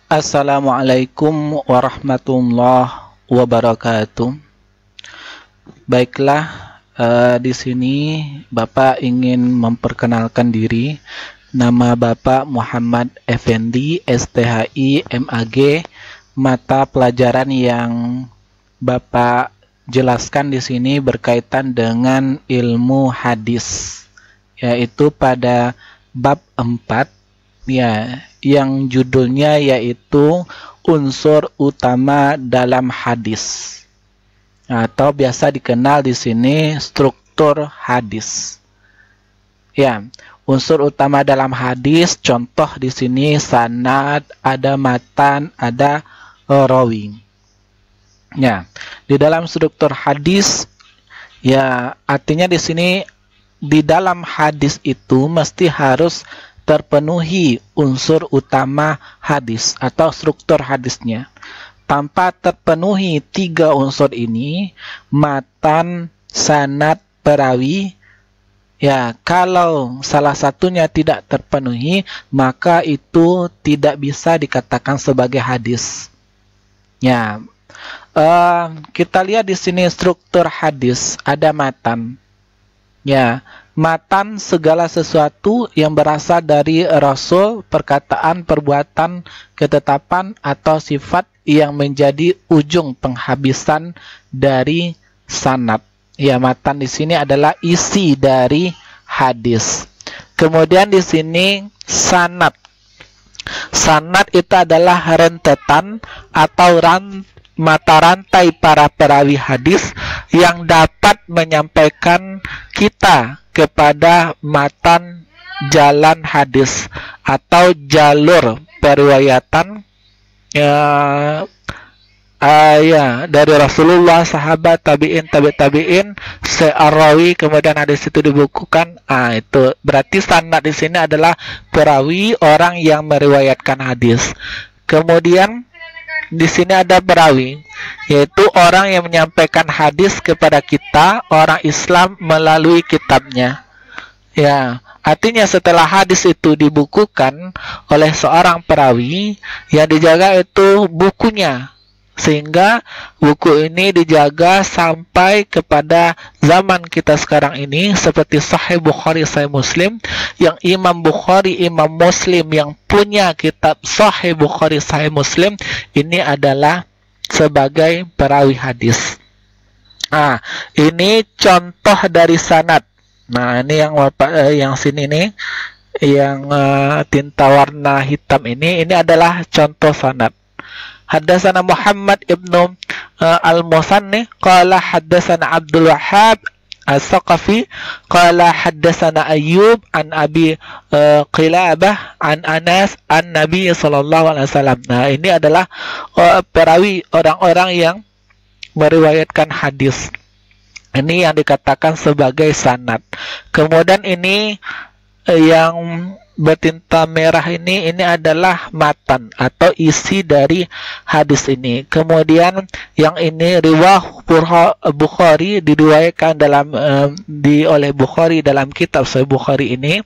Assalamualaikum warahmatullahi wabarakatuh. Baiklah, di sini Bapak ingin memperkenalkan diri. Nama Bapak Muhammad Effendi, STHI, MAG. Mata pelajaran yang Bapak jelaskan di sini berkaitan dengan ilmu hadis, yaitu pada bab 4, ya, yang judulnya yaitu unsur utama dalam hadis, atau biasa dikenal di sini struktur hadis. Ya, unsur utama dalam hadis, contoh di sini sanad, ada matan, ada rawi. Ya, di dalam struktur hadis, ya artinya di sini di dalam hadis itu mesti harus terpenuhi unsur utama hadis atau struktur hadisnya. Tanpa terpenuhi 3 unsur ini, matan, sanad, perawi, ya kalau salah satunya tidak terpenuhi, maka itu tidak bisa dikatakan sebagai hadis. Ya, kita lihat di sini struktur hadis, ada matan. Ya, matan segala sesuatu yang berasal dari Rasul, perkataan, perbuatan, ketetapan, atau sifat yang menjadi ujung penghabisan dari sanad. Ya, matan di sini adalah isi dari hadis. Kemudian di sini sanad. Sanad itu adalah rentetan atau mata rantai para perawi hadis yang dapat menyampaikan kita kepada matan jalan hadis atau jalur periwayatan dari Rasulullah, sahabat, tabi'in, tabi'in, se'arawi, kemudian hadis itu dibukukan. Itu berarti sanad di sini adalah perawi, orang yang meriwayatkan hadis. Kemudian di sini ada perawi, yaitu orang yang menyampaikan hadis kepada kita, orang Islam, melalui kitabnya. Ya, artinya setelah hadis itu dibukukan oleh seorang perawi, yang dijaga itu bukunya, sehingga buku ini dijaga sampai kepada zaman kita sekarang ini, seperti Sahih Bukhari, Sahih Muslim, yang Imam Bukhari, Imam Muslim yang punya kitab Sahih Bukhari, Sahih Muslim ini adalah sebagai perawi hadis. Ini contoh dari sanad. Nah, ini yang yang sini nih, yang tinta warna hitam ini adalah contoh sanad. Haddatsana Muhammad ibnu al-Musanni qala haddatsana Abdul Wahhab As-Saqafi qala haddatsana Ayyub an Abi Qilabah an Anas an Nabi sallallahu alaihi wasallam. Nah, ini adalah perawi, orang-orang yang meriwayatkan hadis. Ini yang dikatakan sebagai sanad. Kemudian ini yang bertinta merah ini adalah matan atau isi dari hadis ini. Kemudian yang ini riwayat Bukhari, diriwayatkan dalam oleh Bukhari dalam kitab Sahih Bukhari ini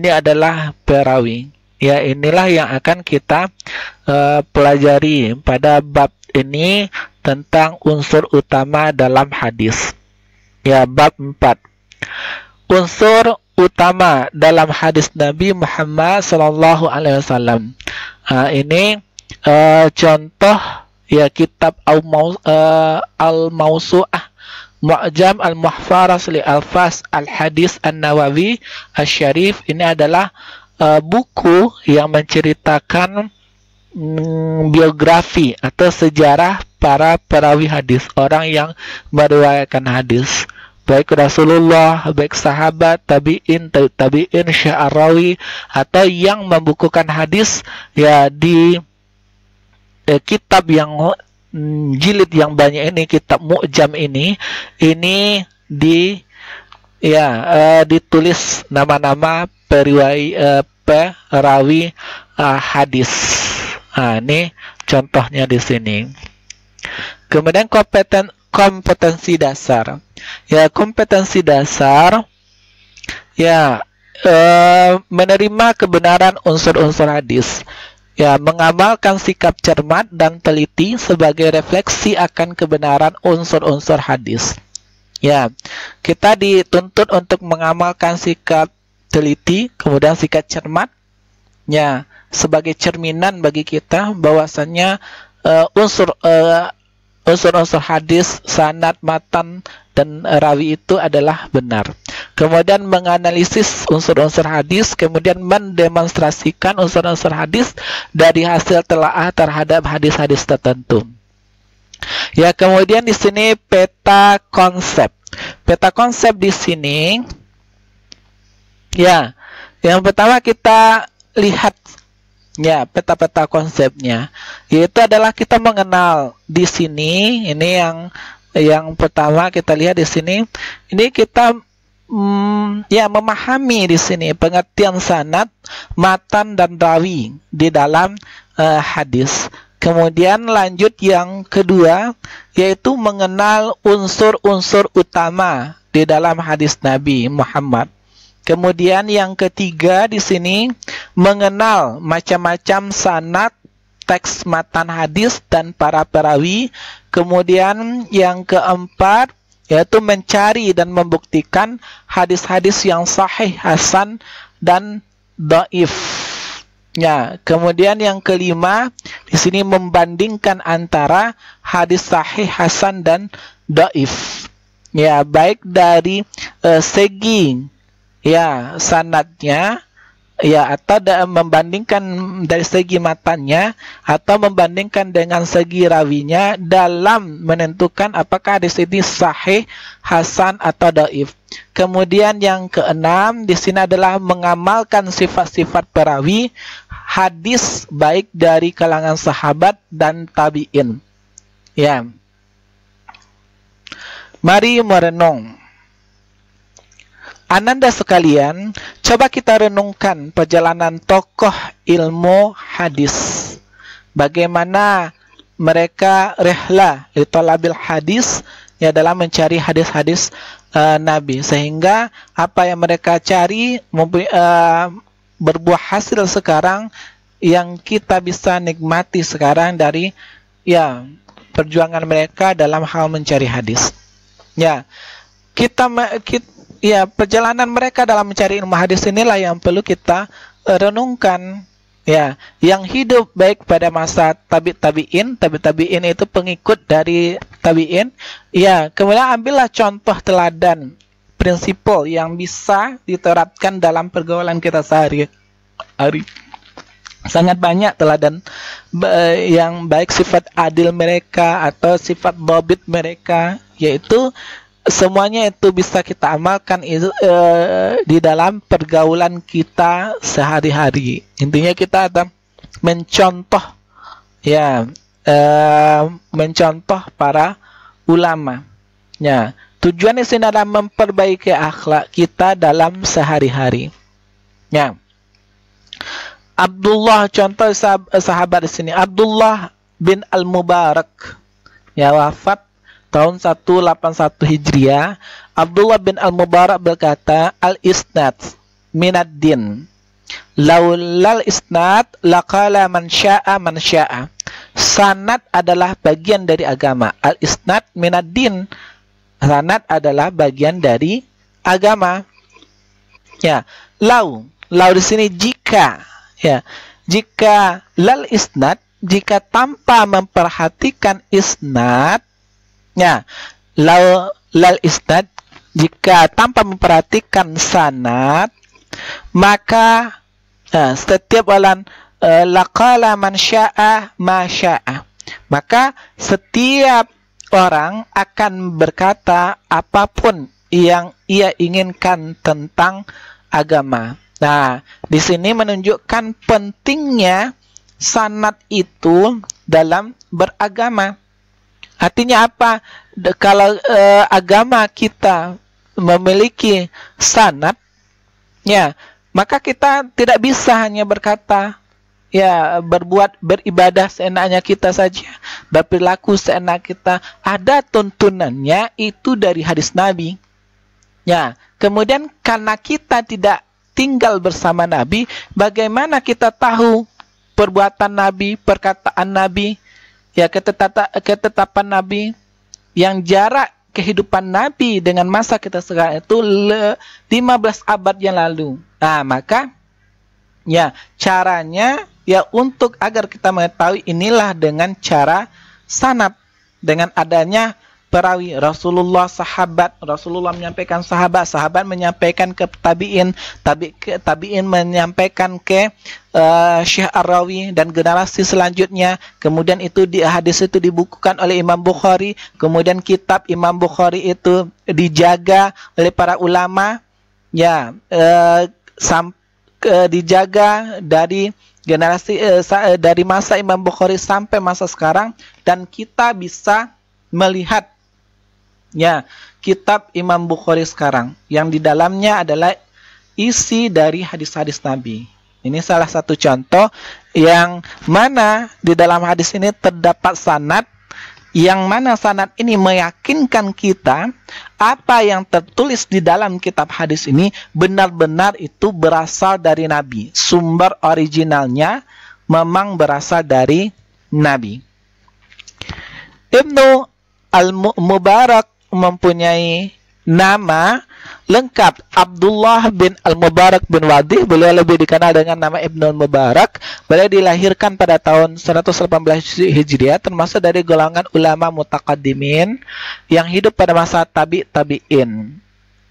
adalah perawi. Ya, inilah yang akan kita pelajari pada bab ini tentang unsur utama dalam hadis. Ya, bab 4. Unsur utama dalam hadis Nabi Muhammad sallallahu alaihi wasallam. Ini contoh ya kitab Al-Mawsu'ah Mu'jam Al-Muhfaras li Al-Fas Al-Hadis An-Nawawi Asy-Syarif. Ini adalah buku yang menceritakan biografi atau sejarah para perawi hadis, orang yang meriwayatkan hadis, baik Rasulullah, baik sahabat, tabi'in, tabi'in, sya'arawi, atau yang membukukan hadis ya di kitab yang jilid yang banyak ini, kitab Mu'jam ini ditulis nama-nama perawi hadis. Ini contohnya di sini. Kemudian kompetensi dasar. Ya, kompetensi dasar ya menerima kebenaran unsur-unsur hadis. Ya, mengamalkan sikap cermat dan teliti sebagai refleksi akan kebenaran unsur-unsur hadis. Ya, kita dituntut untuk mengamalkan sikap teliti, kemudian sikap cermat, ya, sebagai cerminan bagi kita bahwasannya unsur-unsur hadis, sanad, matan, dan rawi itu adalah benar. Kemudian menganalisis unsur-unsur hadis, kemudian mendemonstrasikan unsur-unsur hadis dari hasil telaah terhadap hadis-hadis tertentu. Ya, kemudian di sini peta konsep. Peta konsep di sini, ya, yang pertama kita lihat, ya, peta-peta konsepnya, yaitu adalah kita mengenal di sini. Ini yang pertama kita lihat di sini. Ini kita ya, memahami di sini pengertian sanad, matan, dan rawi di dalam hadis. Kemudian lanjut yang kedua, yaitu mengenal unsur-unsur utama di dalam hadis Nabi Muhammad. Kemudian yang ketiga di sini mengenal macam-macam sanad, teks matan hadis, dan para perawi. Kemudian yang keempat yaitu mencari dan membuktikan hadis-hadis yang sahih, hasan, dan dhaif. Ya, kemudian yang kelima di sini membandingkan antara hadis sahih, hasan, dan dhaif. Ya, baik dari segi ya sanadnya, ya, atau membandingkan dari segi matanya, atau membandingkan dengan segi rawinya dalam menentukan apakah hadis ini sahih, hasan, atau dhaif. Kemudian yang keenam di sini adalah mengamalkan sifat-sifat perawi hadis baik dari kalangan sahabat dan tabi'in. Ya. Mari merenung. Ananda sekalian, coba kita renungkan perjalanan tokoh ilmu hadis. Bagaimana mereka rehla li talabil hadis, ya, dalam mencari hadis-hadis Nabi, sehingga apa yang mereka cari berbuah hasil sekarang yang kita bisa nikmati sekarang dari, ya, perjuangan mereka dalam hal mencari hadis. Ya, ya, perjalanan mereka dalam mencari ilmu hadis inilah yang perlu kita renungkan. Ya, yang hidup baik pada masa tabi'in itu pengikut dari tabi'in. Ya, kemudian ambillah contoh teladan, prinsipal yang bisa diterapkan dalam pergaulan kita sehari-hari. Sangat banyak teladan yang baik sifat adil mereka atau sifat dhabit mereka, yaitu semuanya itu bisa kita amalkan di dalam pergaulan kita sehari-hari. Intinya kita ada mencontoh, ya, mencontoh para ulama. Ya, tujuan di sini adalah memperbaiki akhlak kita dalam sehari-hari. Ya. Abdullah, contoh sahabat di sini, Abdullah bin Al-Mubarak, ya, wafat tahun 181 Hijriah. Abdullah bin Al-Mubarak berkata, al-isnad minad din, laulal isnad laqala man sya'a man sya'a. Sanad adalah bagian dari agama. Al-isnad minad din, sanad adalah bagian dari agama. Ya, lau di sini jika, ya, jika lal isnad, jika tanpa memperhatikan isnad, ya, lal isnad, jika tanpa memperhatikan sanad, maka setiap orang laqala man sya'a ma sya'a, maka setiap orang akan berkata apapun yang ia inginkan tentang agama. Nah, di sini menunjukkan pentingnya sanad itu dalam beragama. Artinya apa? Kalau agama kita memiliki sanad, ya, maka kita tidak bisa hanya berkata, ya, beribadah seenaknya kita saja, berperilaku seenak kita. Ada tuntunannya itu dari hadis Nabi. Ya, kemudian karena kita tidak tinggal bersama Nabi, bagaimana kita tahu, perbuatan Nabi, perkataan Nabi, ya ketetapan Nabi, yang jarak kehidupan Nabi dengan masa kita sekarang itu 15 abad yang lalu. Nah, maka ya caranya ya untuk agar kita mengetahui inilah dengan cara sanad, dengan adanya perawi Rasulullah, sahabat, Rasulullah menyampaikan sahabat, sahabat menyampaikan ke tabi'in, tabi'in menyampaikan ke Syekh Ar-Rawi dan generasi selanjutnya. Kemudian itu hadis itu dibukukan oleh Imam Bukhari, kemudian kitab Imam Bukhari itu dijaga oleh para ulama, ya dijaga dari generasi dari masa Imam Bukhari sampai masa sekarang, dan kita bisa melihat ya kitab Imam Bukhari sekarang yang di dalamnya adalah isi dari hadis-hadis Nabi. Ini salah satu contoh yang mana di dalam hadis ini terdapat sanad, yang mana sanad ini meyakinkan kita apa yang tertulis di dalam kitab hadis ini benar-benar itu berasal dari Nabi. Sumber originalnya memang berasal dari Nabi. Ibnu Al-Mubarak mempunyai nama lengkap Abdullah bin Al-Mubarak bin Wadih. Beliau lebih dikenal dengan nama Ibnu Al-Mubarak. Beliau dilahirkan pada tahun 118 Hijriah, termasuk dari golongan ulama mutaqaddimin yang hidup pada masa tabi'in.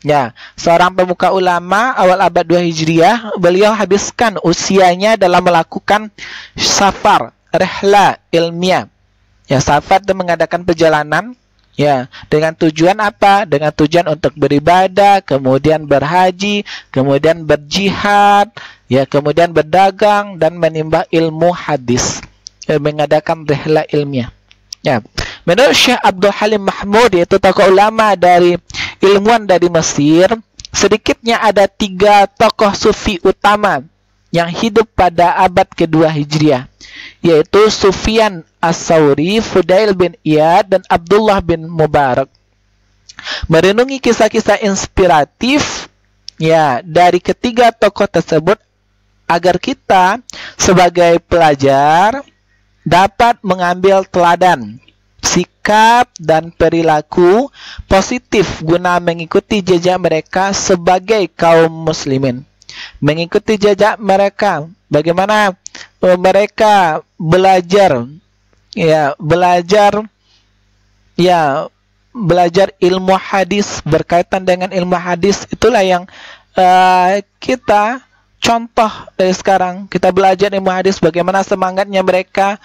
Ya, seorang pemuka ulama awal abad 2 Hijriah. Beliau habiskan usianya dalam melakukan safar, rihla ilmiah. Ya, safar itu mengadakan perjalanan. Ya, dengan tujuan apa? Dengan tujuan untuk beribadah, kemudian berhaji, kemudian berjihad, ya, kemudian berdagang dan menimba ilmu hadis, mengadakan rihla ilmiah. Ya, menurut Syekh Abdul Halim Mahmud, yaitu tokoh ulama dari ilmuwan dari Mesir, sedikitnya ada 3 tokoh sufi utama yang hidup pada abad kedua Hijriah, yaitu Sufyan As-Sauri, Fudail bin Iyad, dan Abdullah bin Mubarak. Merenungi kisah-kisah inspiratif ya dari ketiga tokoh tersebut agar kita sebagai pelajar dapat mengambil teladan, sikap dan perilaku positif guna mengikuti jejak mereka sebagai kaum muslimin. Mengikuti jejak mereka, bagaimana mereka belajar ilmu hadis, berkaitan dengan ilmu hadis. Itulah yang kita contoh dari sekarang. Kita belajar ilmu hadis, bagaimana semangatnya mereka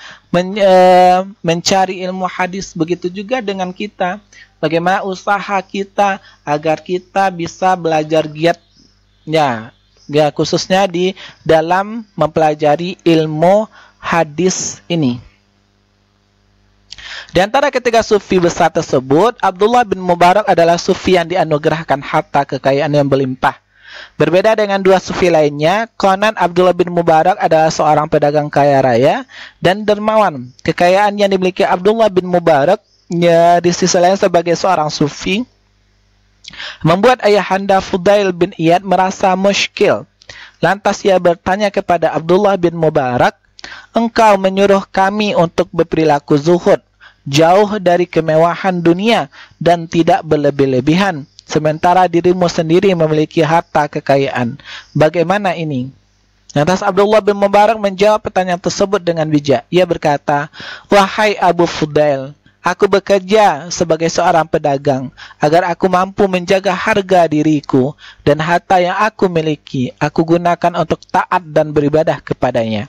mencari ilmu hadis. Begitu juga dengan kita, bagaimana usaha kita agar kita bisa belajar giat, ya khususnya di dalam mempelajari ilmu hadis ini. Di antara ketiga sufi besar tersebut, Abdullah bin Mubarak adalah sufi yang dianugerahkan harta kekayaan yang berlimpah. Berbeda dengan 2 sufi lainnya, konon Abdullah bin Mubarak adalah seorang pedagang kaya raya dan dermawan. Kekayaan yang dimiliki Abdullah bin Mubarak, ya, di sisi lain sebagai seorang sufi, membuat ayahanda Fudail bin Iyad merasa muskil. Lantas ia bertanya kepada Abdullah bin Mubarak, "Engkau menyuruh kami untuk berperilaku zuhud, jauh dari kemewahan dunia dan tidak berlebih-lebihan, sementara dirimu sendiri memiliki harta kekayaan. Bagaimana ini?" Lantas Abdullah bin Mubarak menjawab pertanyaan tersebut dengan bijak. Ia berkata, "Wahai Abu Fudail, aku bekerja sebagai seorang pedagang agar aku mampu menjaga harga diriku, dan harta yang aku miliki aku gunakan untuk taat dan beribadah kepadanya."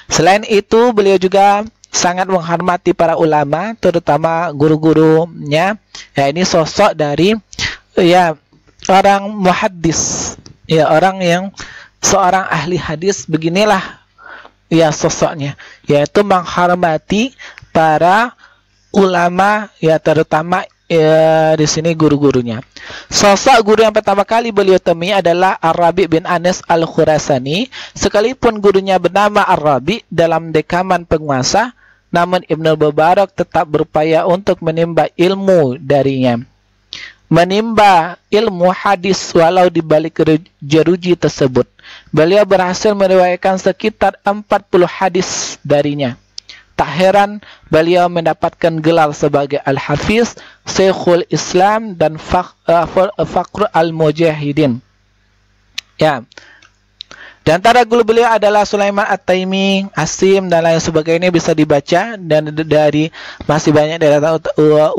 Selain itu, beliau juga sangat menghormati para ulama, terutama guru-gurunya. Ya, ini sosok dari orang muhaddis, orang yang seorang ahli hadis. Beginilah sosoknya, yaitu menghormati para ulama, terutama di sini guru-gurunya. Sosok guru yang pertama kali beliau temui adalah Ar-Rabi bin Anas Al-Khurasani. Sekalipun gurunya bernama Ar-Rabi dalam dekaman penguasa, namun Ibnu Mubarak tetap berupaya untuk menimba ilmu darinya. menimba ilmu hadis walau di balik jeruji tersebut. Beliau berhasil meriwayatkan sekitar 40 hadis darinya. Tak heran beliau mendapatkan gelar sebagai Al-Hafiz, Syekhul Islam, dan Fakhr al-Mujahidin. Ya. Di antara guru beliau adalah Sulaiman At-Taimi, Asim, dan lain sebagainya, bisa dibaca. Dan dari masih banyak dari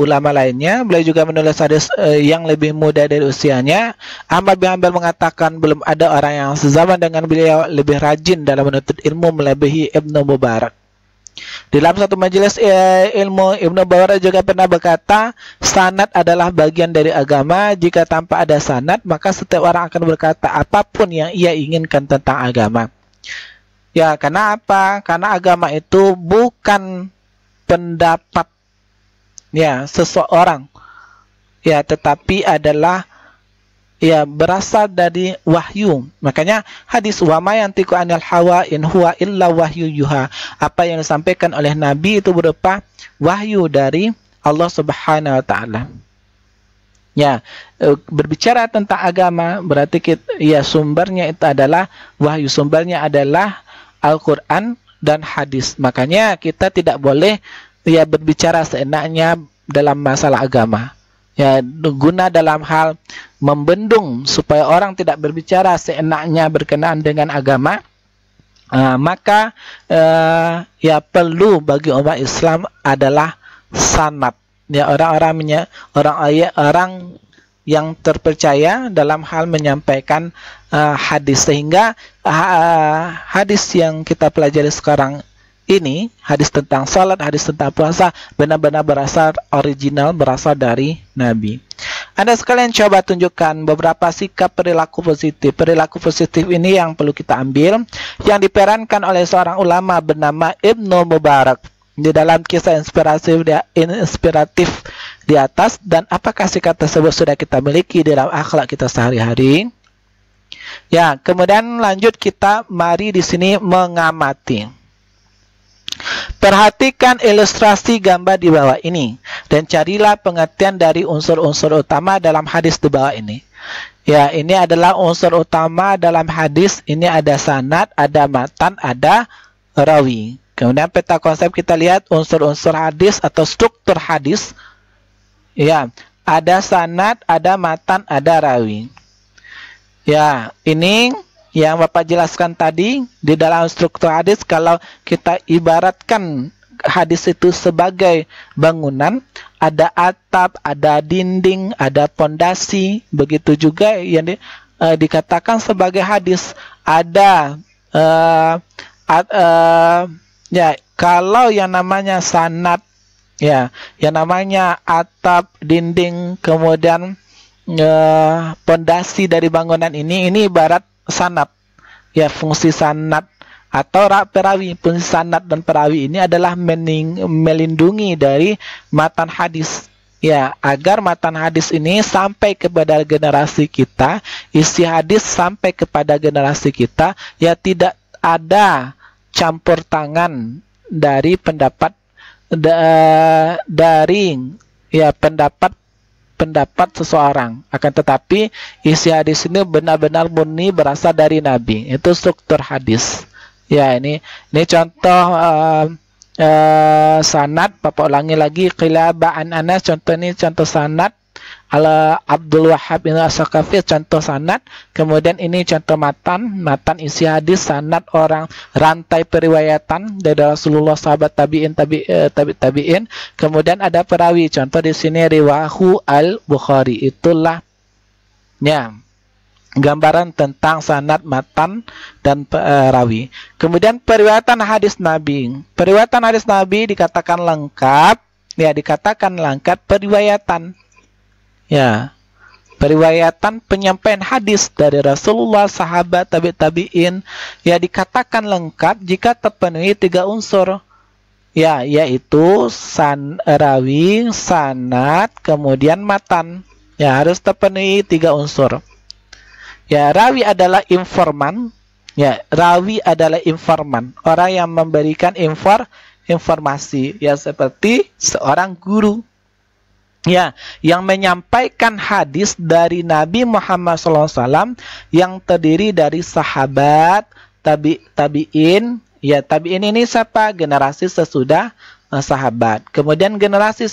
ulama lainnya. Beliau juga menulis hadis yang lebih muda dari usianya. Ahmad bin Hanbal mengatakan belum ada orang yang sezaman dengan beliau lebih rajin dalam menuntut ilmu melebihi Ibnu Mubarak. Di dalam satu majelis ilmu, Ibnu Mubarak juga pernah berkata, sanad adalah bagian dari agama. Jika tanpa ada sanad, maka setiap orang akan berkata apapun yang ia inginkan tentang agama. Ya, karena apa? Karena agama itu bukan pendapat ya seseorang, ya, tetapi adalah ya berasal dari wahyu. Makanya hadis wa ma yantiqu anil hawa in huwa illa wahyu yuha. Apa yang disampaikan oleh Nabi itu berupa wahyu dari Allah Subhanahu wa taala. Ya, berbicara tentang agama berarti ya sumbernya itu adalah wahyu, sumbernya adalah Al-Qur'an dan hadis. Makanya kita tidak boleh ya berbicara seenaknya dalam masalah agama. Ya, guna dalam hal membendung supaya orang tidak berbicara seenaknya berkenaan dengan agama, maka ya perlu bagi umat Islam adalah sanad. Ya, orang yang terpercaya dalam hal menyampaikan hadis, sehingga hadis yang kita pelajari sekarang ini, hadis tentang salat, hadis tentang puasa, benar-benar berasal original, berasal dari Nabi. Anda sekalian coba tunjukkan beberapa sikap perilaku positif. Perilaku positif ini yang perlu kita ambil, yang diperankan oleh seorang ulama bernama Ibnu Mubarak di dalam kisah inspiratif di atas. Dan apakah sikap tersebut sudah kita miliki dalam akhlak kita sehari-hari? Ya, kemudian lanjut kita mari di sini mengamati. Perhatikan ilustrasi gambar di bawah ini dan carilah pengertian dari unsur-unsur utama dalam hadis di bawah ini. Ya, ini adalah unsur utama dalam hadis. Ini ada sanad, ada matan, ada rawi. Kemudian peta konsep kita lihat unsur-unsur hadis atau struktur hadis. Ya, ada sanad, ada matan, ada rawi. Ya, ini yang Bapak jelaskan tadi di dalam struktur hadis. Kalau kita ibaratkan hadis itu sebagai bangunan, ada atap, ada dinding, ada pondasi. Begitu juga yang dikatakan sebagai hadis. Ada ya, kalau yang namanya sanad, ya, yang namanya atap, dinding, kemudian pondasi dari bangunan ini ibarat sanad. Ya, fungsi sanad atau perawi. Fungsi sanad dan perawi ini adalah melindungi dari matan hadis. Ya, agar matan hadis ini sampai kepada generasi kita, isi hadis sampai kepada generasi kita, ya tidak ada campur tangan dari pendapat pendapat seseorang. Akan tetapi isi hadis ini benar-benar murni berasal dari Nabi. Itu struktur hadis. Ya, ini contoh sanad. Bapak ulangi lagi, qilaba an Anas, contoh ini contoh sanad. Abdul Wahhab bin As-Saqafi, contoh sanad. Kemudian ini contoh matan isi hadis, sanad orang, rantai periwayatan dari Rasulullah, sahabat, tabi'in. Kemudian ada perawi, contoh di sini riwahu al-Bukhari. Itulah ya gambaran tentang sanad, matan, dan perawi. Kemudian periwayatan hadis Nabi. Periwayatan hadis Nabi dikatakan lengkap, ya, dikatakan lengkap periwayatan. Ya, periwayatan penyampaian hadis dari Rasulullah, sahabat, tabi'in, ya dikatakan lengkap jika terpenuhi 3 unsur. Ya, yaitu rawi, sanad, kemudian matan. Ya, harus terpenuhi 3 unsur. Ya, rawi adalah informan. Ya, rawi adalah informan, orang yang memberikan informasi, ya, seperti seorang guru. Ya, yang menyampaikan hadis dari Nabi Muhammad SAW yang terdiri dari sahabat, tabi'in. Ya, tabi'in ini siapa? Generasi sesudah sahabat. Kemudian generasi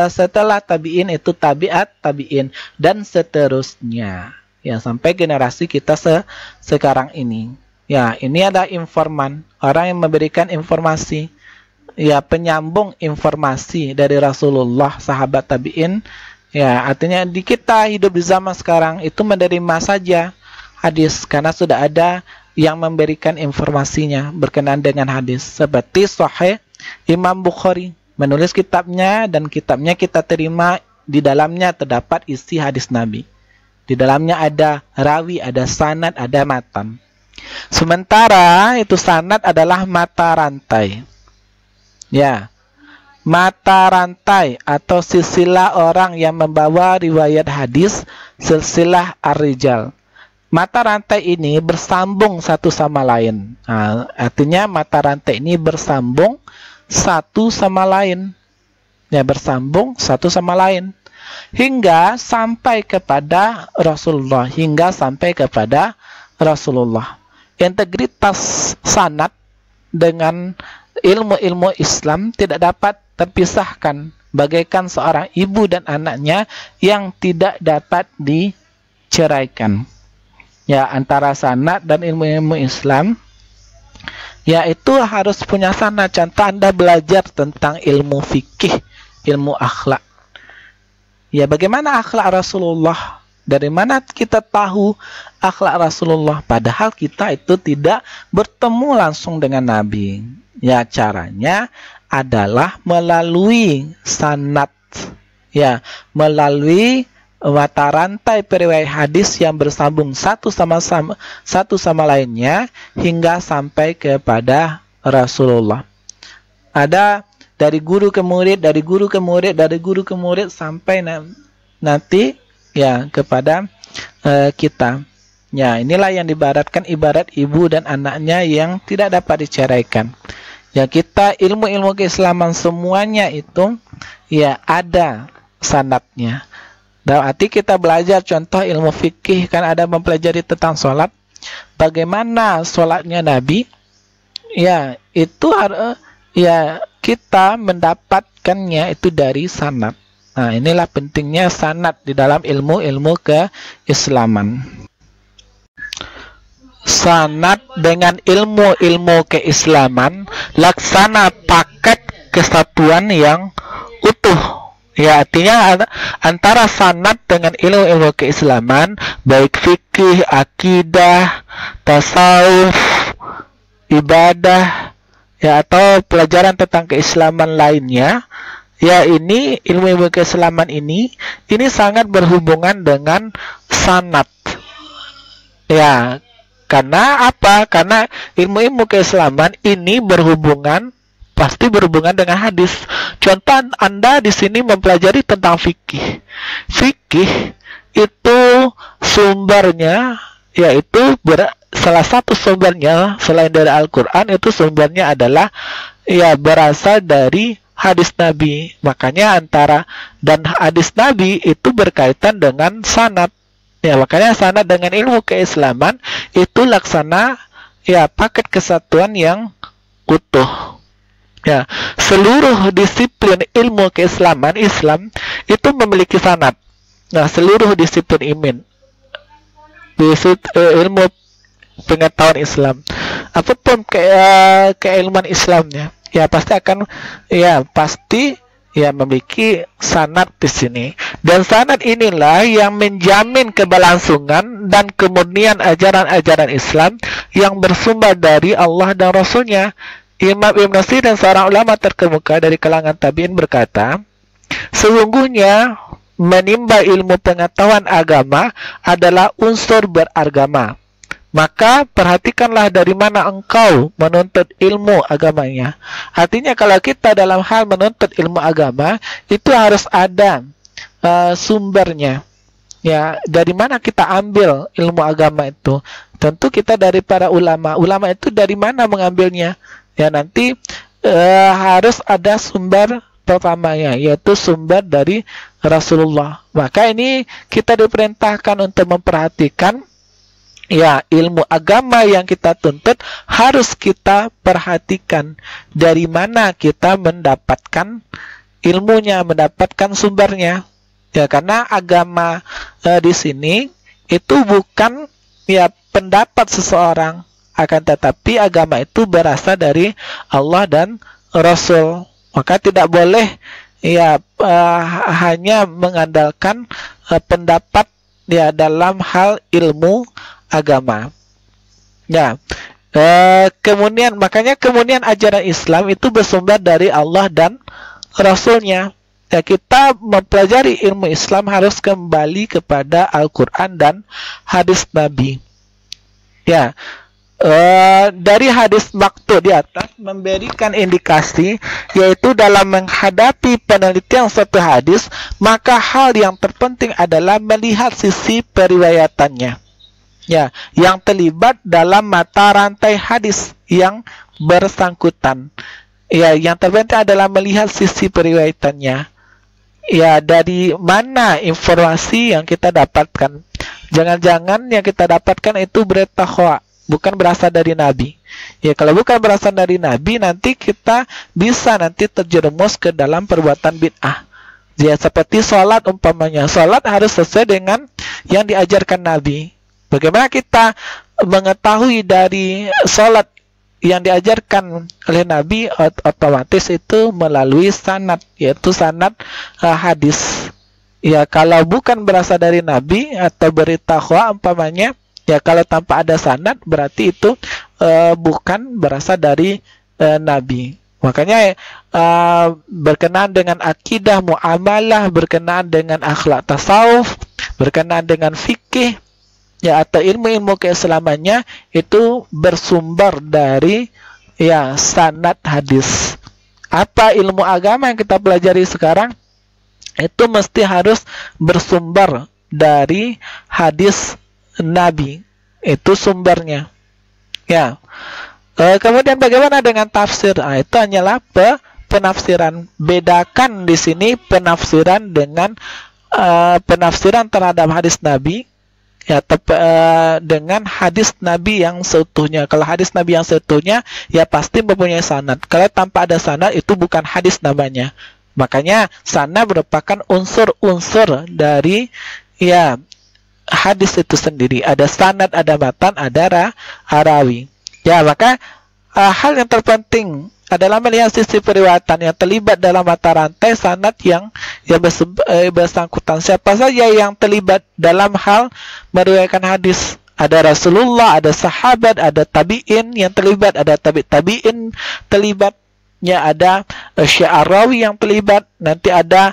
setelah tabi'in itu tabi'in dan seterusnya. Ya, sampai generasi kita sekarang ini. Ya, ini ada informan, orang yang memberikan informasi. Ya, penyambung informasi dari Rasulullah, sahabat tabi'in. Ya, artinya di kita hidup di zaman sekarang itu menerima saja hadis karena sudah ada yang memberikan informasinya berkenaan dengan hadis. Seperti Sahih Imam Bukhari menulis kitabnya dan kitabnya kita terima, di dalamnya terdapat isi hadis Nabi. Di dalamnya ada rawi, ada sanad, ada matan. Sementara itu sanad adalah mata rantai. Ya, mata rantai atau silsilah orang yang membawa riwayat hadis, silsilah ar-rijal. Mata rantai ini bersambung satu sama lain. Nah, artinya mata rantai ini bersambung satu sama lain. Ya, bersambung satu sama lain. Hingga sampai kepada Rasulullah. Hingga sampai kepada Rasulullah. Integritas sanad dengan ilmu-ilmu Islam tidak dapat terpisahkan, bagaikan seorang ibu dan anaknya yang tidak dapat diceraikan. Ya, antara sanad dan ilmu-ilmu Islam, ya itu harus punya sanad. Contoh, Anda belajar tentang ilmu fikih, ilmu akhlak. Ya, bagaimana akhlak Rasulullah? Dari mana kita tahu akhlak Rasulullah? Padahal kita itu tidak bertemu langsung dengan Nabi. Ya, caranya adalah melalui sanad. Ya, melalui mata rantai periwayat hadis yang bersambung satu sama lainnya hingga sampai kepada Rasulullah. Ada dari guru ke murid, dari guru ke murid, dari guru ke murid sampai nanti ya kepada kita. Ya, inilah yang diibaratkan ibarat ibu dan anaknya yang tidak dapat diceraikan. Ya, kita ilmu-ilmu keislaman semuanya itu ya ada sanadnya. Dalam arti kita belajar contoh ilmu fikih, kan ada mempelajari tentang sholat. Bagaimana sholatnya Nabi? Ya, itu ya kita mendapatkannya itu dari sanad. Nah, inilah pentingnya sanad di dalam ilmu-ilmu keislaman. Sanad dengan ilmu-ilmu keislaman laksana paket kesatuan yang utuh. Ya, artinya antara sanad dengan ilmu-ilmu keislaman, baik fikih, akidah, tasawuf, ibadah, ya atau pelajaran tentang keislaman lainnya, ya ini ilmu-ilmu keislaman ini sangat berhubungan dengan sanad. Ya, karena apa? Karena ilmu-ilmu keislaman ini pasti berhubungan dengan hadis. Contoh, Anda di sini mempelajari tentang fikih. Fikih itu sumbernya yaitu salah satu sumbernya selain dari Al-Qur'an, itu sumbernya adalah ya berasal dari hadis Nabi. Makanya dan hadis Nabi itu berkaitan dengan sanad. Ya, makanya sanad dengan ilmu keislaman itu laksana ya paket kesatuan yang utuh. Ya, seluruh disiplin ilmu keislaman Islam itu memiliki sanad. Nah, seluruh disiplin ilmu pengetahuan Islam, apapun keilmuan Islamnya, ya pasti memiliki sanad di sini. Dan sanad inilah yang menjamin keberlangsungan dan kemurnian ajaran-ajaran Islam yang bersumber dari Allah dan Rasulnya. Imam Ibn Sirin, seorang ulama terkemuka dari kalangan tabi'in, berkata, sesungguhnya menimba ilmu pengetahuan agama adalah unsur beragama. Maka perhatikanlah dari mana engkau menuntut ilmu agamanya. Artinya kalau kita dalam hal menuntut ilmu agama, itu harus ada sumbernya. Ya, dari mana kita ambil ilmu agama itu? Tentu kita dari para ulama. Ulama itu dari mana mengambilnya? Ya, nanti harus ada sumber pertamanya, yaitu sumber dari Rasulullah. Maka ini kita diperintahkan untuk memperhatikan, ya, ilmu agama yang kita tuntut harus kita perhatikan dari mana kita mendapatkan ilmunya, mendapatkan sumbernya. Ya, karena agama di sini itu bukan, ya, pendapat seseorang, akan tetapi agama itu berasal dari Allah dan Rasul. Maka tidak boleh, ya, hanya mengandalkan pendapat, ya, dalam hal ilmu agama. Ya, kemudian makanya kemudian ajaran Islam itu bersumber dari Allah dan Rasulnya. Ya, kita mempelajari ilmu Islam harus kembali kepada Al-Quran dan hadis Nabi. Ya, dari hadis maktub di atas memberikan indikasi, yaitu dalam menghadapi penelitian suatu hadis, maka hal yang terpenting adalah melihat sisi periwayatannya, ya, yang terlibat dalam mata rantai hadis yang bersangkutan. Ya, yang terpenting adalah melihat sisi periwayatannya. Ya, dari mana informasi yang kita dapatkan. Jangan-jangan yang kita dapatkan itu berita hoax, bukan berasal dari Nabi. Ya, kalau bukan berasal dari Nabi, nanti kita bisa nanti terjerumus ke dalam perbuatan bid'ah. Ya, seperti sholat umpamanya. Sholat harus sesuai dengan yang diajarkan Nabi. Bagaimana kita mengetahui dari sholat yang diajarkan oleh Nabi? Otomatis itu melalui sanad, yaitu sanad hadis. Ya, kalau bukan berasal dari Nabi atau berita hoax umpamanya, ya, kalau tanpa ada sanad berarti itu bukan berasal dari Nabi. Makanya berkenaan dengan akidah, muamalah, berkenaan dengan akhlak tasawuf, berkenaan dengan fikih, ya, atau ilmu-ilmu keislamannya itu bersumber dari, ya, sanad hadis. Apa ilmu agama yang kita pelajari sekarang itu mesti harus bersumber dari hadis Nabi, itu sumbernya. Ya, kemudian bagaimana dengan tafsir? Itu hanyalah penafsiran. Bedakan di sini penafsiran dengan penafsiran terhadap hadis Nabi, ya, dengan hadis Nabi yang seutuhnya. Kalau hadis Nabi yang seutuhnya, ya, pasti mempunyai sanad. Kalau tanpa ada sanad, itu bukan hadis namanya. Makanya sanad merupakan unsur-unsur dari, ya, hadis itu sendiri. Ada sanad, ada matan, ada rawi. Ya, maka hal yang terpenting adalah melihat sisi periwayatan yang terlibat dalam mata rantai sanad yang bersangkutan. Siapa saja yang terlibat dalam hal meriwayatkan hadis? Ada Rasulullah, ada sahabat, ada tabi'in yang terlibat, ada tabi'in terlibat, ya, ada Sya'arawi yang terlibat, nanti ada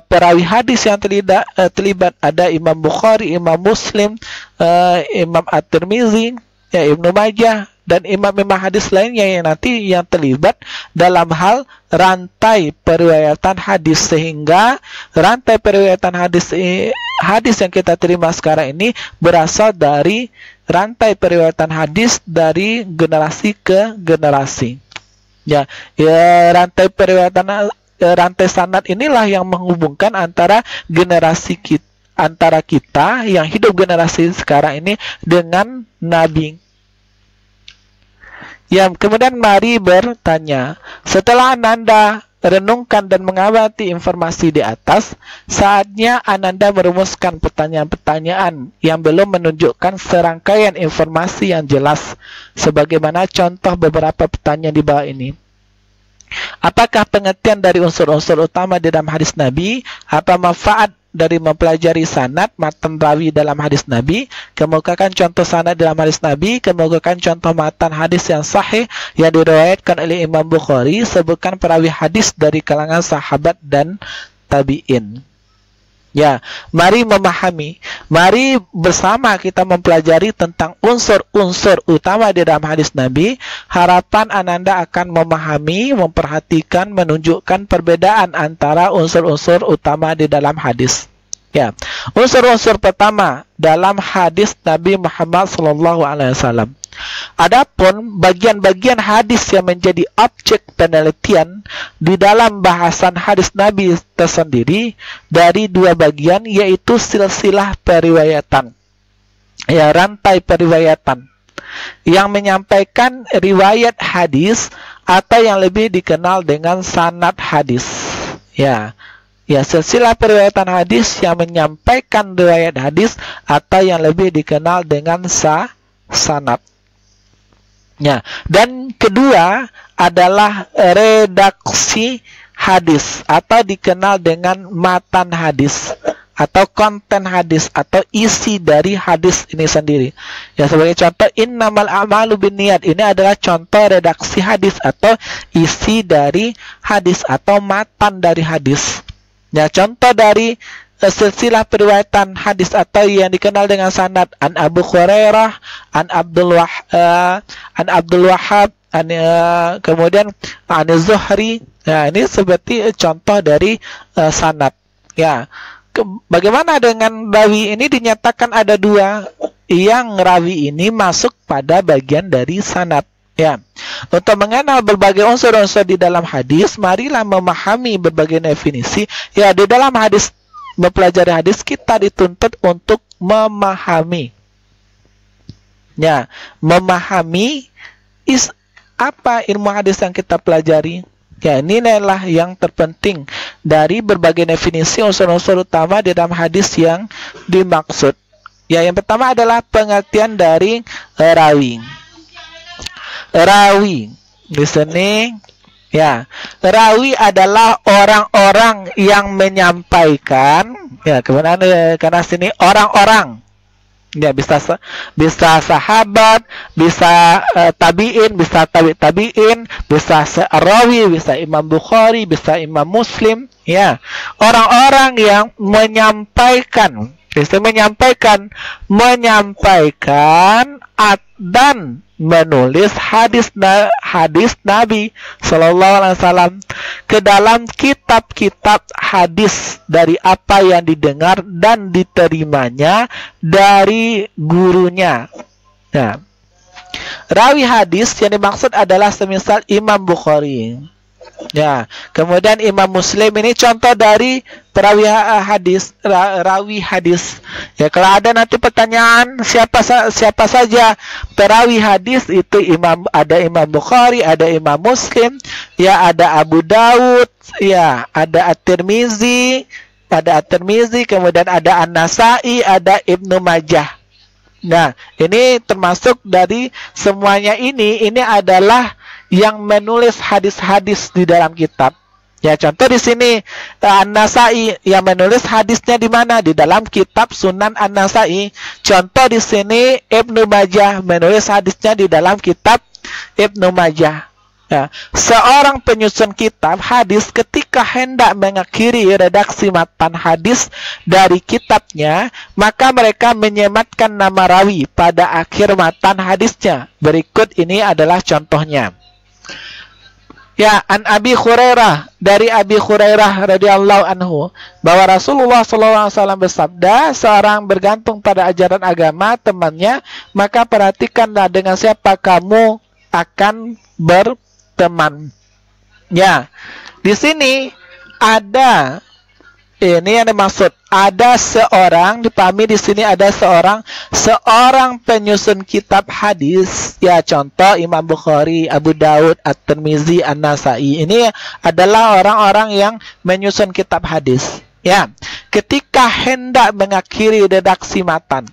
perawi hadis yang terlibat, ada Imam Bukhari, Imam Muslim, Imam At-Tirmizi, ya, Ibnu Majah, dan imam-imam hadis lainnya yang nanti yang terlibat dalam hal rantai periwayatan hadis. Sehingga rantai periwayatan hadis yang kita terima sekarang ini berasal dari rantai periwayatan hadis dari generasi ke generasi. Ya, rantai periwayatan, rantai sanad inilah yang menghubungkan antara generasi kita, antara kita yang hidup generasi sekarang ini dengan Nabi. Ya, kemudian mari bertanya. Setelah Ananda renungkan dan mengamati informasi di atas, saatnya Ananda merumuskan pertanyaan-pertanyaan yang belum menunjukkan serangkaian informasi yang jelas, sebagaimana contoh beberapa pertanyaan di bawah ini. Apakah pengertian dari unsur-unsur utama di dalam hadis Nabi? Apa manfaat dari mempelajari sanad, matan rawi dalam hadis Nabi? Kemukakan contoh sanad dalam hadis Nabi. Kemukakan contoh matan hadis yang sahih yang diriwayatkan oleh Imam Bukhari. Sebutkan perawi hadis dari kalangan sahabat dan tabi'in. Ya, mari memahami, mari bersama kita mempelajari tentang unsur-unsur utama di dalam hadis Nabi. Harapan Ananda akan memahami, memperhatikan, menunjukkan perbedaan antara unsur-unsur utama di dalam hadis. Ya, unsur-unsur pertama dalam hadis Nabi Muhammad SAW. Adapun bagian-bagian hadis yang menjadi objek penelitian di dalam bahasan hadis Nabi tersendiri dari dua bagian, yaitu silsilah periwayatan, ya, rantai periwayatan yang menyampaikan riwayat hadis atau yang lebih dikenal dengan sanad hadis. Ya, silsilah periwayatan hadis yang menyampaikan riwayat hadis atau yang lebih dikenal dengan sanad. Ya, dan kedua adalah redaksi hadis atau dikenal dengan matan hadis atau konten hadis atau isi dari hadis ini sendiri. Ya, sebagai contoh, innamal a'malu binniyat, ini adalah contoh redaksi hadis atau isi dari hadis atau matan dari hadis. Ya, contoh dari silsilah periwayatan hadis atau yang dikenal dengan sanad, an Abu Hurairah, an Abdul Wahhab, kemudian an Zuhri. Ya, ini seperti contoh dari sanad. Ya, bagaimana dengan rawi ini? Dinyatakan ada dua yang rawi ini masuk pada bagian dari sanad. Ya, untuk mengenal berbagai unsur-unsur di dalam hadis, marilah memahami berbagai definisi. Ya, di dalam hadis, mempelajari hadis, kita dituntut untuk memahami. Ya, memahami apa ilmu hadis yang kita pelajari. Ya, ini adalah yang terpenting dari berbagai definisi unsur-unsur utama di dalam hadis yang dimaksud. Ya, yang pertama adalah pengertian dari rawi. Rawi di sini, ya, rawi adalah orang-orang yang menyampaikan, ya, kemudian karena sini orang-orang, ya, bisa sahabat, bisa tabiin, bisa tabiin, bisa rawi, bisa Imam Bukhari, bisa Imam Muslim, ya, orang-orang yang menyampaikan, dan menulis hadis Nabi Sallallahu Alaihi Wasallam ke dalam kitab-kitab hadis dari apa yang didengar dan diterimanya dari gurunya. Nah, rawi hadis yang dimaksud adalah semisal Imam Bukhari. Ya, kemudian Imam Muslim ini contoh dari perawi hadis, rawi hadis. Ya, kalau ada nanti pertanyaan siapa saja perawi hadis itu, ada Imam Bukhari, ada Imam Muslim, ya, ada Abu Dawud, ya, ada At-Tirmizi, kemudian ada An-Nasai, ada Ibnu Majah. Nah, ini termasuk dari semuanya ini adalah yang menulis hadis-hadis di dalam kitab. Ya, contoh di sini An-Nasai yang menulis hadisnya di mana? Di dalam kitab Sunan An-Nasai. Contoh di sini Ibnu Majah menulis hadisnya di dalam kitab Ibnu Majah. Ya, seorang penyusun kitab hadis ketika hendak mengakhiri redaksi matan hadis dari kitabnya, maka mereka menyematkan nama rawi pada akhir matan hadisnya. Berikut ini adalah contohnya. Ya, an Abi Hurairah, dari Abi Hurairah radhiyallahu anhu, bahwa Rasulullah SAW bersabda, seorang bergantung pada ajaran agama temannya, maka perhatikanlah dengan siapa kamu akan berteman. Ya, di sini ada, ini yang dimaksud, ada seorang, dipahami di sini ada seorang penyusun kitab hadis. Ya, contoh Imam Bukhari, Abu Dawud, At-Tirmizi, An-Nasai. Ini adalah orang-orang yang menyusun kitab hadis. Ya, ketika hendak mengakhiri redaksi matan.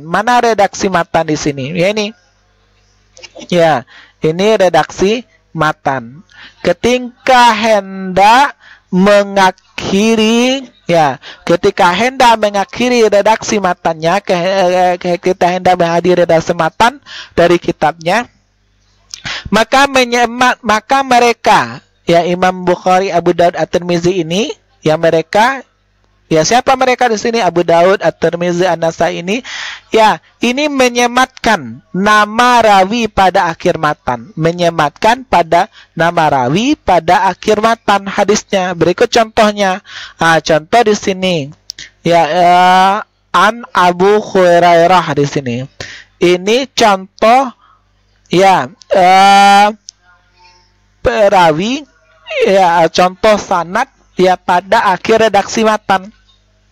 Mana redaksi matan di sini? Ya, ini. Ya, ini redaksi matan. Ketika hendak mengakhiri redaksi matannya, kita hendak menghadiri redaksi matan dari kitabnya, maka mereka, ya, Imam Bukhari, Abu Dawud, At-Tirmizi ini, ya, mereka Ya, siapa mereka di sini? Abu Daud, At-Tirmizi, An-Nasai ini. Ya, ini menyematkan nama rawi pada akhir matan. Menyematkan pada nama rawi pada akhir matan hadisnya. Berikut contohnya. Contoh di sini. Ya, An Abu Hurairah di sini. Ini contoh ya perawi ya, contoh sanad ya pada akhir redaksi matan.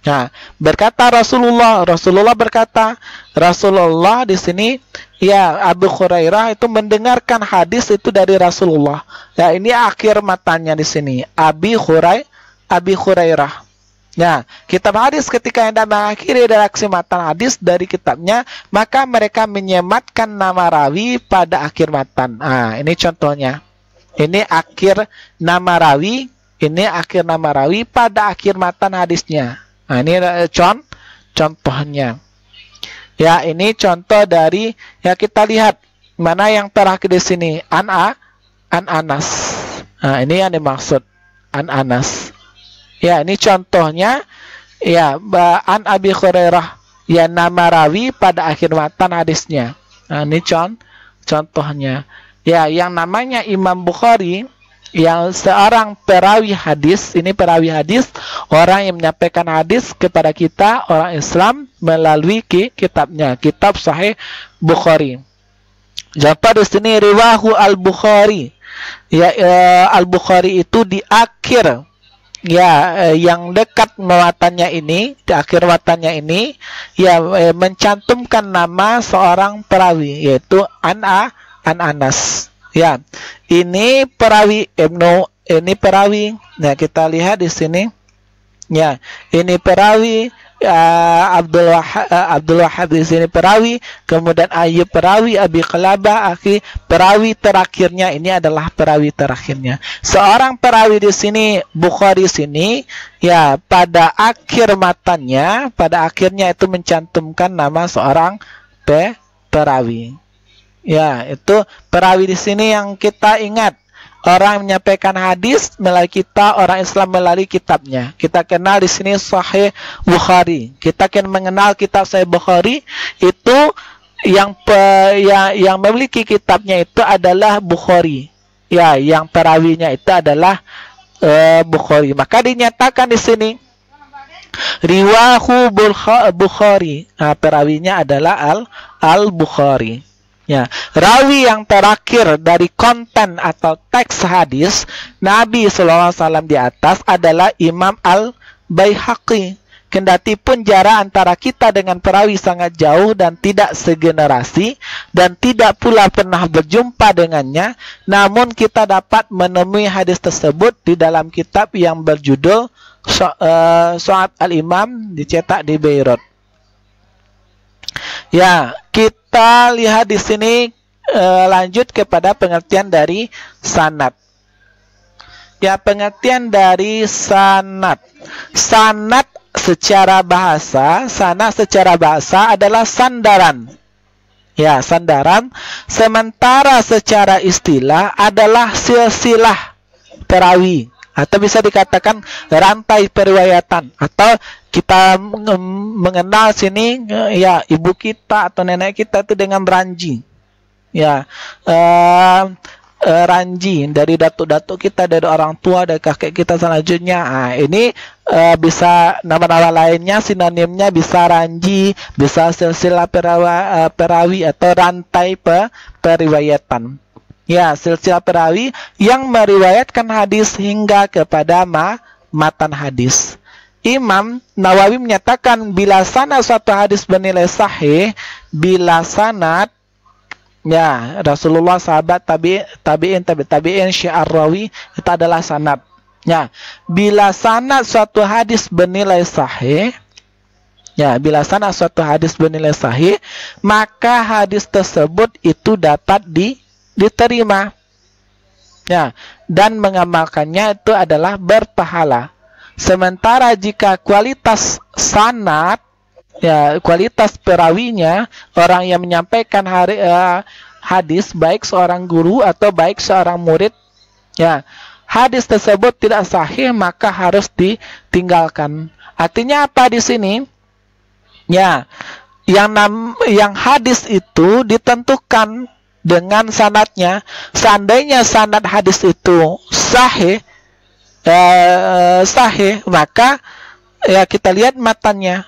Nah, berkata Rasulullah berkata, Rasulullah di sini ya, Abu Hurairah itu mendengarkan hadis itu dari Rasulullah. Ya, ini akhir matanya di sini. Abi Hurairah. Nah, kitab hadis ketika hendak mengakhiri redaksi matan hadis dari kitabnya, maka mereka menyematkan nama rawi pada akhir matan. Ini contohnya. Ini akhir nama rawi, ini akhir nama rawi pada akhir matan hadisnya. Ini contohnya. Ya, ini contoh dari ya, kita lihat mana yang terakhir di sini. An Anas. Ini yang dimaksud An Anas. Ya, ini contohnya ya, An Abi Hurairah. Ya, nama rawi pada akhir matan hadisnya. Ini contohnya. Ya, yang namanya Imam Bukhari, yang seorang perawi hadis, ini perawi hadis, orang yang menyampaikan hadis kepada kita, orang Islam, melalui kitabnya, kitab Sahih Bukhari. Contoh di sini riwahu Al-Bukhari. Ya, Al-Bukhari itu di akhir ya, yang dekat matannya ini, di akhir matannya ini ya, mencantumkan nama seorang perawi, yaitu An Anas. Ya, ini perawi ini perawi. Nah, kita lihat di sini. Ya, ini perawi Abdul Wahab di sini perawi, kemudian Ayyub perawi, Abi Qilabah perawi terakhirnya, ini adalah perawi terakhirnya. Seorang perawi di sini Bukhari sini ya, pada akhir matanya, pada akhirnya itu mencantumkan nama seorang perawi. Ya, itu perawi di sini yang kita ingat. Orang menyampaikan hadis melalui kita, orang Islam melalui kitabnya. Kita kenal di sini Sahih Bukhari. Kita akan mengenal kitab Sahih Bukhari itu yang memiliki kitabnya itu adalah Bukhari. Ya, yang perawinya itu adalah Bukhari. Maka dinyatakan di sini riwahu Bukhari. Perawinya adalah Al-Bukhari. Ya, rawi yang terakhir dari konten atau teks hadis Nabi SAW di atas adalah Imam Al-Baihaqi. Kendati pun jarak antara kita dengan perawi sangat jauh dan tidak segenerasi dan tidak pula pernah berjumpa dengannya, namun kita dapat menemui hadis tersebut di dalam kitab yang berjudul Su'ab Al-Imam, dicetak di Beirut. Ya, kita lihat di sini lanjut kepada pengertian dari sanad. Ya, pengertian dari sanad. Sanad secara bahasa adalah sandaran. Ya, sandaran. Sementara secara istilah adalah silsilah perawi, atau bisa dikatakan rantai periwayatan, atau kita mengenal sini ya, ibu kita atau nenek kita itu dengan ranji. Ya, ranji dari datuk-datuk kita, dari orang tua, dari kakek kita selanjutnya. Ini bisa nama-nama lainnya, sinonimnya bisa ranji, bisa silsilah perawi atau rantai periwayatan. Ya, silsilah perawi yang meriwayatkan hadis hingga kepada matan hadis. Imam Nawawi menyatakan bila sanad suatu hadis bernilai sahih, bila sanad ya Rasulullah, sahabat, tabi'in, syiar rawi, itu adalah sanad. Ya, bila sanad suatu hadis bernilai sahih, ya, bila sanad suatu hadis bernilai sahih, maka hadis tersebut itu dapat diterima. Ya, dan mengamalkannya itu adalah berpahala. Sementara jika kualitas sanad, ya, kualitas perawinya, orang yang menyampaikan hadis, baik seorang guru atau baik seorang murid, ya, hadis tersebut tidak sahih, maka harus ditinggalkan. Artinya apa di sini? Ya, yang hadis itu ditentukan dengan sanadnya. Seandainya sanad hadis itu sahih, maka ya kita lihat matannya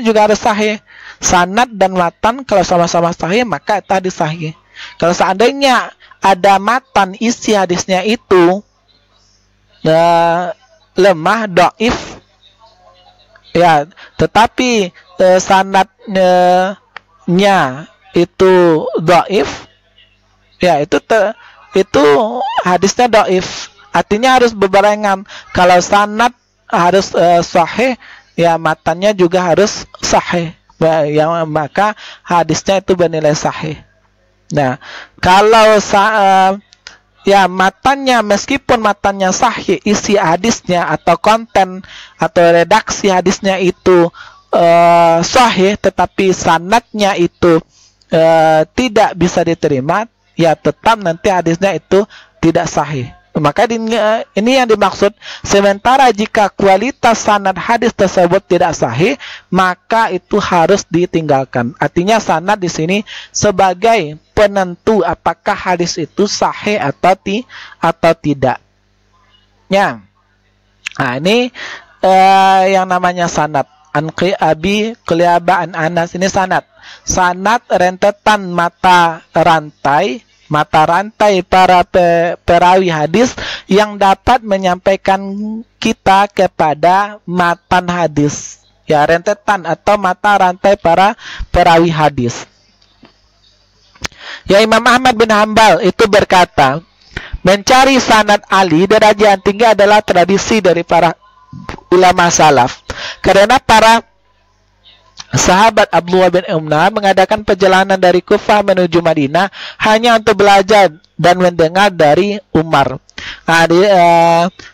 juga harus sahih. Sanad dan matan kalau sama-sama sahih maka itu hadis sahih. Kalau seandainya ada matan isi hadisnya itu lemah, dhaif, ya, tetapi sanadnya itu dhaif, ya itu hadisnya dhaif. Artinya harus berbarengan. Kalau sanad harus sahih, ya matannya juga harus sahih. Ya, maka hadisnya itu bernilai sahih. Nah, kalau ya matannya, meskipun matannya sahih, isi hadisnya atau konten atau redaksi hadisnya itu sahih, tetapi sanadnya itu tidak bisa diterima, ya tetap nanti hadisnya itu tidak sahih. Maka ini yang dimaksud. Sementara jika kualitas sanad hadis tersebut tidak sahih, maka itu harus ditinggalkan. Artinya sanad di sini sebagai penentu apakah hadis itu sahih atau tidak. Ya. Nah, ini yang namanya sanad. Anqi Abi Qilaba an Anas, ini sanad. Sanad rentetan mata rantai para perawi hadis yang dapat menyampaikan kita kepada matan hadis. Ya, rentetan atau mata rantai para perawi hadis. Ya, Imam Ahmad bin Hanbal itu berkata, mencari sanad Ali derajat yang tinggi adalah tradisi dari para ulama salaf. Karena para sahabat Abdullah bin Umar mengadakan perjalanan dari Kufah menuju Madinah hanya untuk belajar dan mendengar dari Umar. Nah,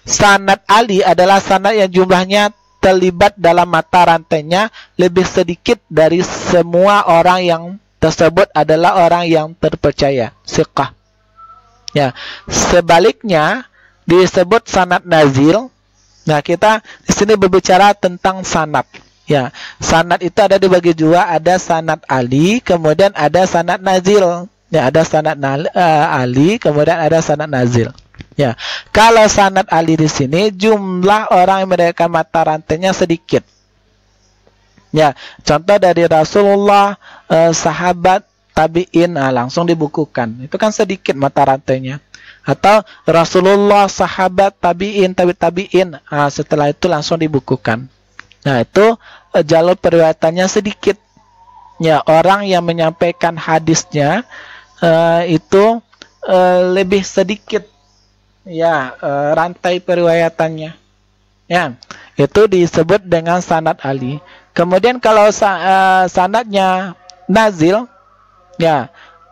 sanad Ali adalah sanad yang jumlahnya terlibat dalam mata rantainya lebih sedikit dari semua orang yang tersebut adalah orang yang terpercaya, siqah. Ya, sebaliknya disebut sanad nazil. Nah, kita di sini berbicara tentang sanad. Ya, sanad itu ada dibagi dua, ada sanad Ali, kemudian ada sanad nazil. Ya, ada sanad Ali, kemudian ada sanad nazil. Ya, kalau sanad Ali di sini jumlah orang yang mendapatkan mata rantainya sedikit. Ya, contoh dari Rasulullah, sahabat, tabi'in, langsung dibukukan. Itu kan sedikit mata rantainya. Atau Rasulullah, sahabat, tabi'in, tabi'in, setelah itu langsung dibukukan. Nah, itu jalur periwayatannya sedikit. Ya, orang yang menyampaikan hadisnya itu lebih sedikit. Ya, rantai periwayatannya. Ya, itu disebut dengan sanad Ali. Kemudian kalau sanadnya nazil, ya,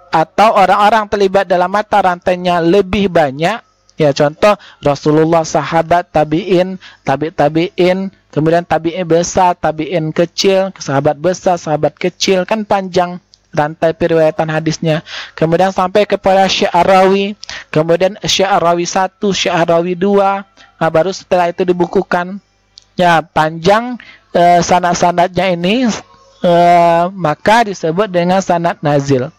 atau orang-orang terlibat dalam mata rantainya lebih banyak. Ya, contoh Rasulullah, sahabat, tabi'in, tabi'in, kemudian tabi'in besar, tabi'in kecil, sahabat besar, sahabat kecil, kan panjang rantai periwayatan hadisnya. Kemudian sampai kepada Sya'rawi, kemudian Sya'rawi 1, Sya'rawi 2, baru setelah itu dibukukan. Ya, panjang sanad-sanadnya ini, maka disebut dengan sanad nazil.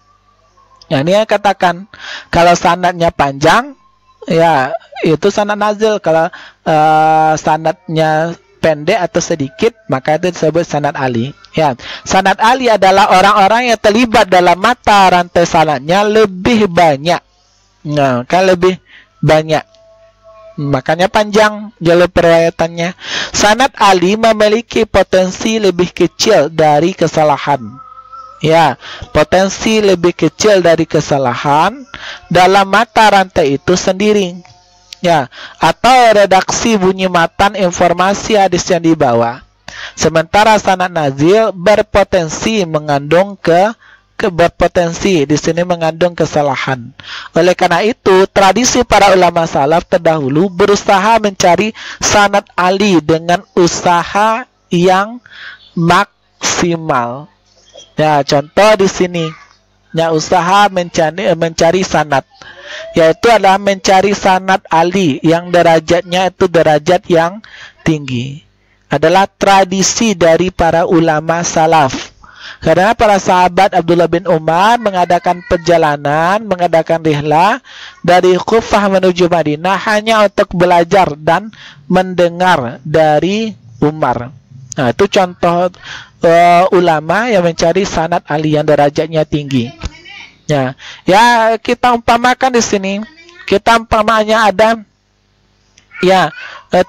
Ya, ini yang katakan kalau sanadnya panjang, ya itu sanad nazil. Kalau sanadnya pendek atau sedikit, maka itu disebut sanad Ali. Ya, sanad Ali adalah orang-orang yang terlibat dalam mata rantai sanadnya lebih banyak. Nah, kan lebih banyak, makanya panjang jalur periwayatannya. Sanad Ali memiliki potensi lebih kecil dari kesalahan. Ya, potensi lebih kecil dari kesalahan dalam mata rantai itu sendiri. Ya, atau redaksi bunyi matan informasi hadis yang dibawa. Sementara sanad nazil berpotensi mengandung berpotensi di sini mengandung kesalahan. Oleh karena itu, tradisi para ulama salaf terdahulu berusaha mencari sanad Ali dengan usaha yang maksimal. Ya, contoh di sini, ya, usaha mencari sanad, yaitu adalah mencari sanad Ali yang derajatnya itu derajat yang tinggi. adalah tradisi dari para ulama salaf. Karena para sahabat Abdullah bin Umar mengadakan perjalanan, mengadakan rihlah dari Kufah menuju Madinah hanya untuk belajar dan mendengar dari Umar. Nah, itu contoh ulama yang mencari sanad ahli yang derajatnya tinggi. Ya, kita umpamakan di sini, kita umpamanya ada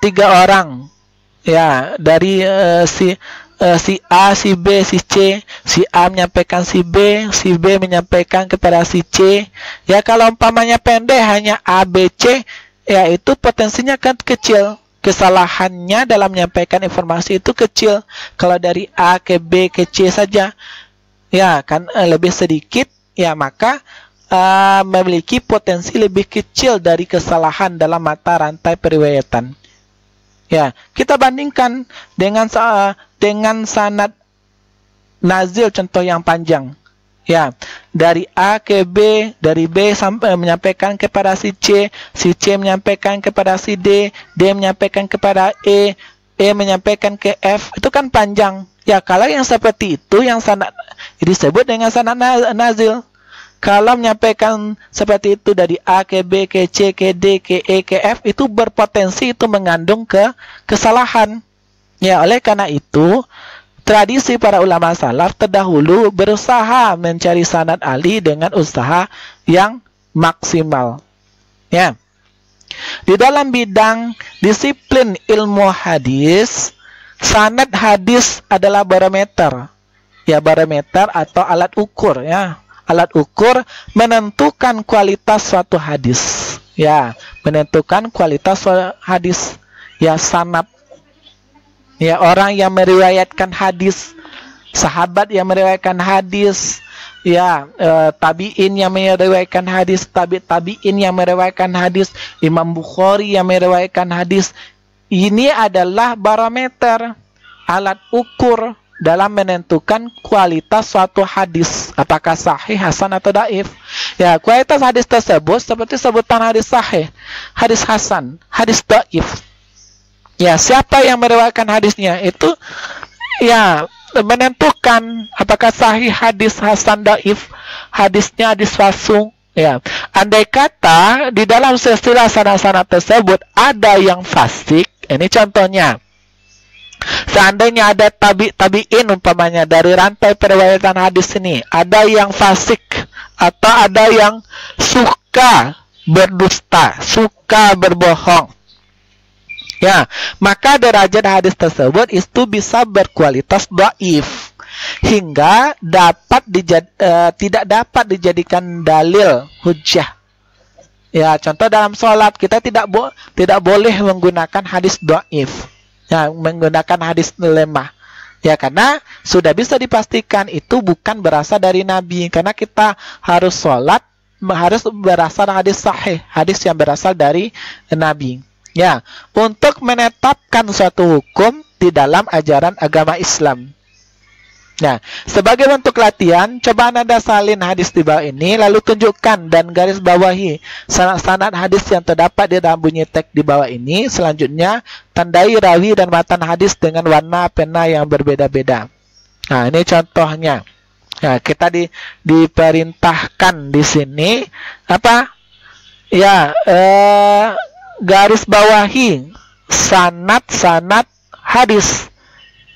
tiga orang, ya, dari si A, si B, si C. Si A menyampaikan si B menyampaikan kepada si C. Ya, kalau umpamanya pendek hanya A, B, C, ya itu potensinya kan kecil. Kesalahannya dalam menyampaikan informasi itu kecil. Kalau dari A ke B ke C saja, ya kan lebih sedikit, ya maka memiliki potensi lebih kecil dari kesalahan dalam mata rantai periwayatan. Ya, kita bandingkan dengan sanad nazil, contoh yang panjang. Ya, dari A ke B, dari B sampai menyampaikan kepada si C menyampaikan kepada si D menyampaikan kepada E menyampaikan ke F, itu kan panjang. Ya, kalau yang seperti itu yang sanad disebut dengan sanad nazil. Kalau menyampaikan seperti itu dari A ke B ke C ke D ke E ke F, itu berpotensi itu mengandung kesalahan. Ya, oleh karena itu tradisi para ulama salaf terdahulu berusaha mencari sanad ahli dengan usaha yang maksimal. Ya. Di dalam bidang disiplin ilmu hadis, sanad hadis adalah barometer. Ya, barometer atau alat ukur, ya. Alat ukur menentukan kualitas suatu hadis. Ya, menentukan kualitas suatu hadis. Ya, sanad. Ya, orang yang meriwayatkan hadis, sahabat yang meriwayatkan hadis, ya, tabi'in yang meriwayatkan hadis, tabi'in yang meriwayatkan hadis, Imam Bukhari yang meriwayatkan hadis. Ini adalah barometer, alat ukur dalam menentukan kualitas suatu hadis, apakah sahih, hasan atau dhaif. Ya, kualitas hadis tersebut seperti sebutan hadis sahih, hadis hasan, hadis dhaif. Ya, siapa yang meriwayatkan hadisnya itu ya menentukan apakah sahih, hadis hasan, dhaif, hadisnya hadis palsu. Ya, andai kata di dalam silsilah sanad-sanad tersebut ada yang fasik, ini contohnya. Seandainya ada tabi'in umpamanya dari rantai periwayatan hadis ini, ada yang fasik atau ada yang suka berdusta, suka berbohong, ya, maka derajat hadis tersebut itu bisa berkualitas dhaif hingga tidak dapat dijadikan dalil hujjah. Ya, contoh dalam sholat kita tidak boleh menggunakan hadis dhaif. Ya, menggunakan hadis lemah. Ya, karena sudah bisa dipastikan itu bukan berasal dari Nabi. Karena kita harus sholat, harus berasal hadis sahih, hadis yang berasal dari Nabi. Ya, untuk menetapkan suatu hukum di dalam ajaran agama Islam. Nah, sebagai bentuk latihan, coba Anda salin hadis di bawah ini, lalu tunjukkan dan garis bawahi sanad hadis yang terdapat di dalam bunyi teks di bawah ini. Selanjutnya, tandai rawi dan matan hadis dengan warna pena yang berbeda-beda. Nah, ini contohnya. Nah, kita diperintahkan di sini apa? Ya, garis bawahi sanad hadis.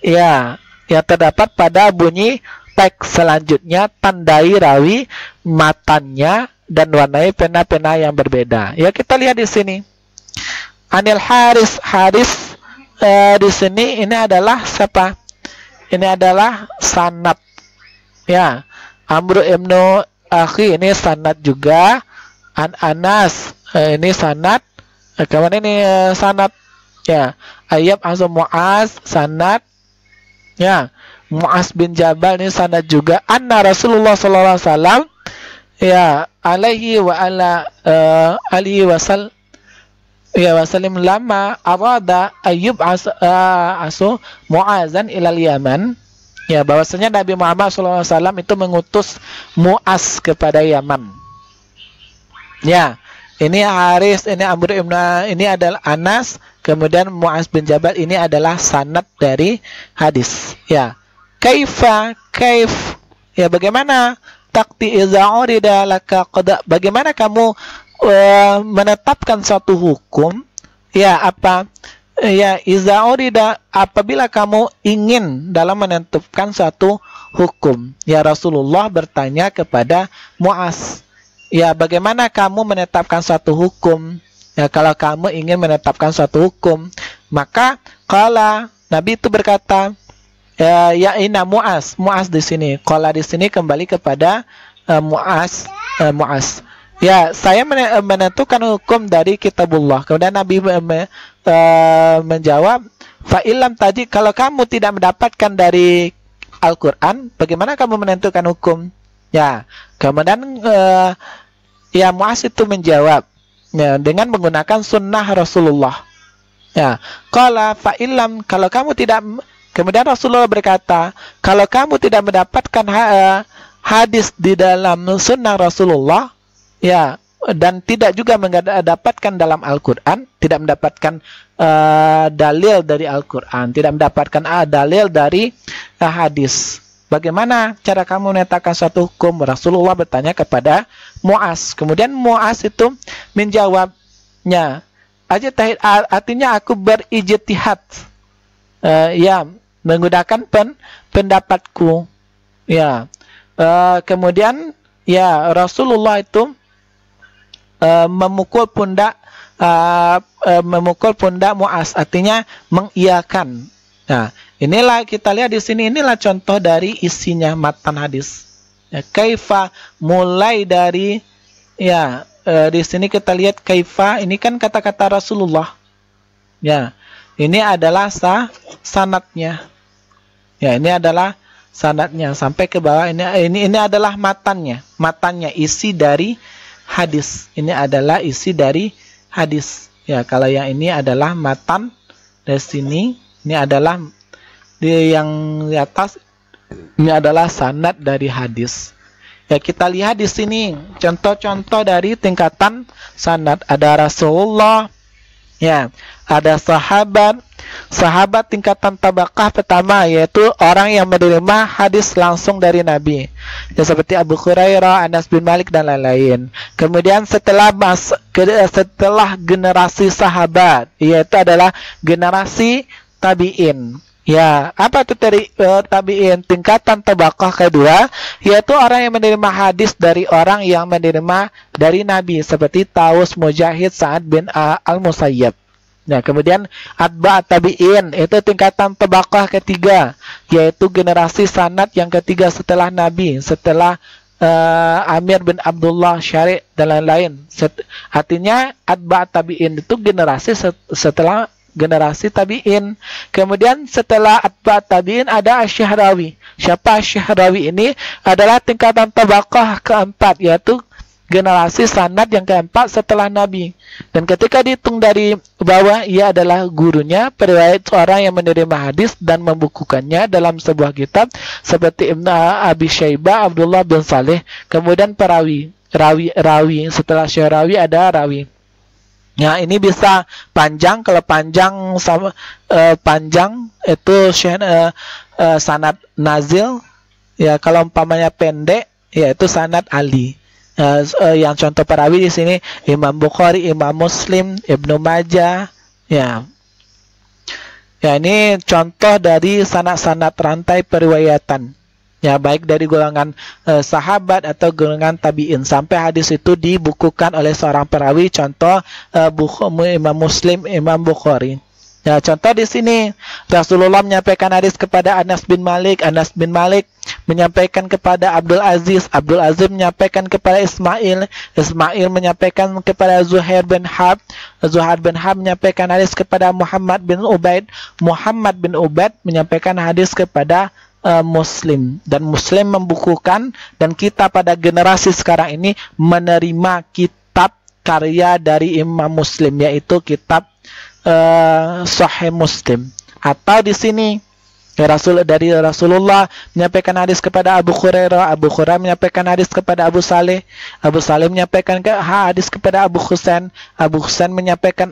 Ya, yang terdapat pada bunyi teks. Selanjutnya tandai rawi, matannya, dan warnai pena-pena yang berbeda. Ya, kita lihat di sini. Anil Haris di sini ini adalah siapa? Ini adalah sanad. Ya, Amr ibnu Akhi ini sanad juga. An Anas ini sanad. Kemudian ini sanad. Ya, Ayyab Azam Mu'az sanad. Ya, Mu'az bin Jabal ini sanad juga. Anna Rasulullah sallallahu alaihi wasallam ya alaihi wa ala alihi wasallam ya wasallim lama arada Ayyub asu Mu'azan ilal Yaman. Ya, bahwasanya Nabi Muhammad sallallahu alaihi wasallam itu mengutus Mu'az kepada Yaman. Ya, ini Haris, ini Amr ibn, ini adalah Anas, kemudian Mu'az bin Jabal ini adalah sanad dari hadis. Ya, kaif, ya bagaimana takti iza urida laka qada, bagaimana kamu menetapkan suatu hukum, ya apa, ya iza urida, apabila kamu ingin dalam menentukan suatu hukum. Ya, Rasulullah bertanya kepada Mu'az, ya bagaimana kamu menetapkan suatu hukum? Ya, kalau kamu ingin menetapkan suatu hukum, maka kala Nabi itu berkata, ya ina Mu'az, Mu'az di sini. Kala di sini kembali kepada Mu'az, Mu'az. Ya, saya menentukan hukum dari kitabullah. Kemudian Nabi menjawab, fa ilam tadi, kalau kamu tidak mendapatkan dari Al-Quran, bagaimana kamu menentukan hukum? Ya, kemudian ya Mu'az itu menjawab, ya, dengan menggunakan sunnah Rasulullah. Ya, qala fa illam, kalau kamu tidak, kemudian Rasulullah berkata, kalau kamu tidak mendapatkan hadis di dalam sunnah Rasulullah, ya, dan tidak juga mendapatkan dalam Al-Quran, tidak mendapatkan dalil dari Al-Quran, tidak mendapatkan dalil dari hadis, bagaimana cara kamu menetapkan suatu hukum? Rasulullah bertanya kepada Mu'az. Kemudian Mu'az itu menjawabnya, artinya aku berijtihad, ya, menggunakan pendapatku. Ya, kemudian ya Rasulullah itu memukul pundak Mu'az, artinya mengiyakan. Nah, inilah kita lihat di sini, inilah contoh dari isinya matan hadis. Ya, kaifa, mulai dari, ya, di sini kita lihat kaifa, ini kan kata-kata Rasulullah. Ya, ini adalah sanadnya. Ya, ini adalah sanadnya sampai ke bawah. Ini adalah matannya, isi dari hadis. Ini adalah isi dari hadis. Ya, kalau yang ini adalah matan dari sini. Ini adalah yang di atas, ini adalah sanad dari hadis. Ya, kita lihat di sini contoh-contoh dari tingkatan sanad. Ada Rasulullah, ya, ada sahabat tingkatan tabaqah pertama, yaitu orang yang menerima hadis langsung dari Nabi, ya, seperti Abu Hurairah, Anas bin Malik dan lain-lain. Kemudian setelah generasi sahabat, yaitu adalah generasi tabi'in. Ya, apa itu dari tabi'in? Tingkatan tabaqah kedua, yaitu orang yang menerima hadis dari orang yang menerima dari Nabi, seperti Taus, Mujahid, Sa'ad bin Al-Musayyab. Nah, kemudian atba' tabi'in, itu tingkatan tabaqah ketiga, yaitu generasi sanad yang ketiga setelah Nabi, setelah Amir bin Abdullah Syari' dan lain-lain. Artinya atba' tabi'in itu generasi setelah generasi tabi'in. Kemudian setelah atba' tabi'in ada Asy-Syahrawi. Siapa Asy-Syahrawi ini? Adalah tingkatan tabaqah keempat, yaitu generasi sanad yang keempat setelah Nabi. Dan ketika dihitung dari bawah, ia adalah gurunya, periwayat seorang yang menerima hadis dan membukukannya dalam sebuah kitab, seperti Ibnu Abi Syaibah, Abdullah bin Saleh. Kemudian perawi, rawi. Setelah Syahrawi ada rawi. Ya, ini bisa panjang. Kalau panjang sama panjang itu sanad nazil. Ya, kalau umpamanya pendek, yaitu sanad ali. Yang contoh perawi di sini Imam Bukhari, Imam Muslim, Ibnu Majah. Ya, ini contoh dari sanad-sanad rantai periwayatan. Ya, baik dari golongan sahabat atau golongan tabi'in, sampai hadis itu dibukukan oleh seorang perawi. Contoh Imam Muslim, Imam Bukhari. Ya, contoh di sini Rasulullah menyampaikan hadis kepada Anas bin Malik, Anas bin Malik menyampaikan kepada Abdul Aziz, Abdul Aziz menyampaikan kepada Ismail, Ismail menyampaikan kepada Zuhair bin Harb, Zuhair bin Harb menyampaikan hadis kepada Muhammad bin Ubaid, Muhammad bin Ubaid menyampaikan hadis kepada Muslim, dan Muslim membukukan, dan kita pada generasi sekarang ini menerima kitab karya dari Imam Muslim, yaitu kitab Sahih Muslim. Atau di sini Dari Rasulullah menyampaikan hadis kepada Abu Hurairah, Abu Hurairah menyampaikan hadis kepada Abu Saleh, Abu Saleh menyampaikan hadis kepada Abu Husain, Abu Husain menyampaikan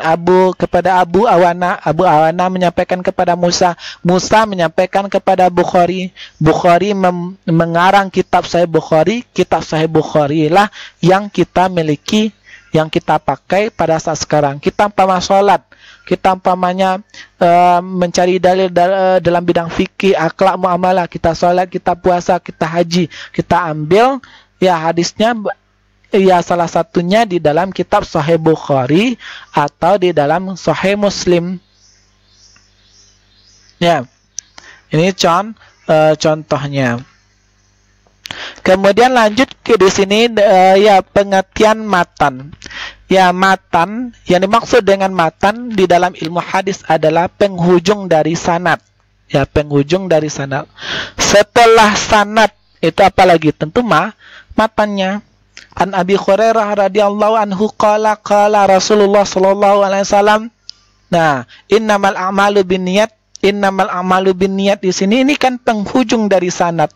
kepada Abu Awana, Abu Awana menyampaikan kepada Musa, Musa menyampaikan kepada Bukhari, Bukhari mengarang kitab Sahih Bukhari. Kitab Sahih Bukhari lah yang kita miliki, yang kita pakai pada saat sekarang. Kita umpama sholat, kita umpamanya mencari dalil dalam bidang fikih, akhlak, muamalah, kita sholat, kita puasa, kita haji, kita ambil ya hadisnya, ya salah satunya di dalam kitab Sahih Bukhari atau di dalam Sahih Muslim. Ya, ini contohnya. Kemudian lanjut ke di sini ya pengertian matan. Ya, matan, yang dimaksud dengan matan di dalam ilmu hadis adalah penghujung dari sanad. Ya, penghujung dari sanad. Setelah sanad itu apalagi? Tentu matannya. An Abi Hurairah radhiyallahu anhu qala Rasulullah sallallahu alaihi wasallam. Nah, innamal a'malu binniyat di sini ini kan penghujung dari sanad.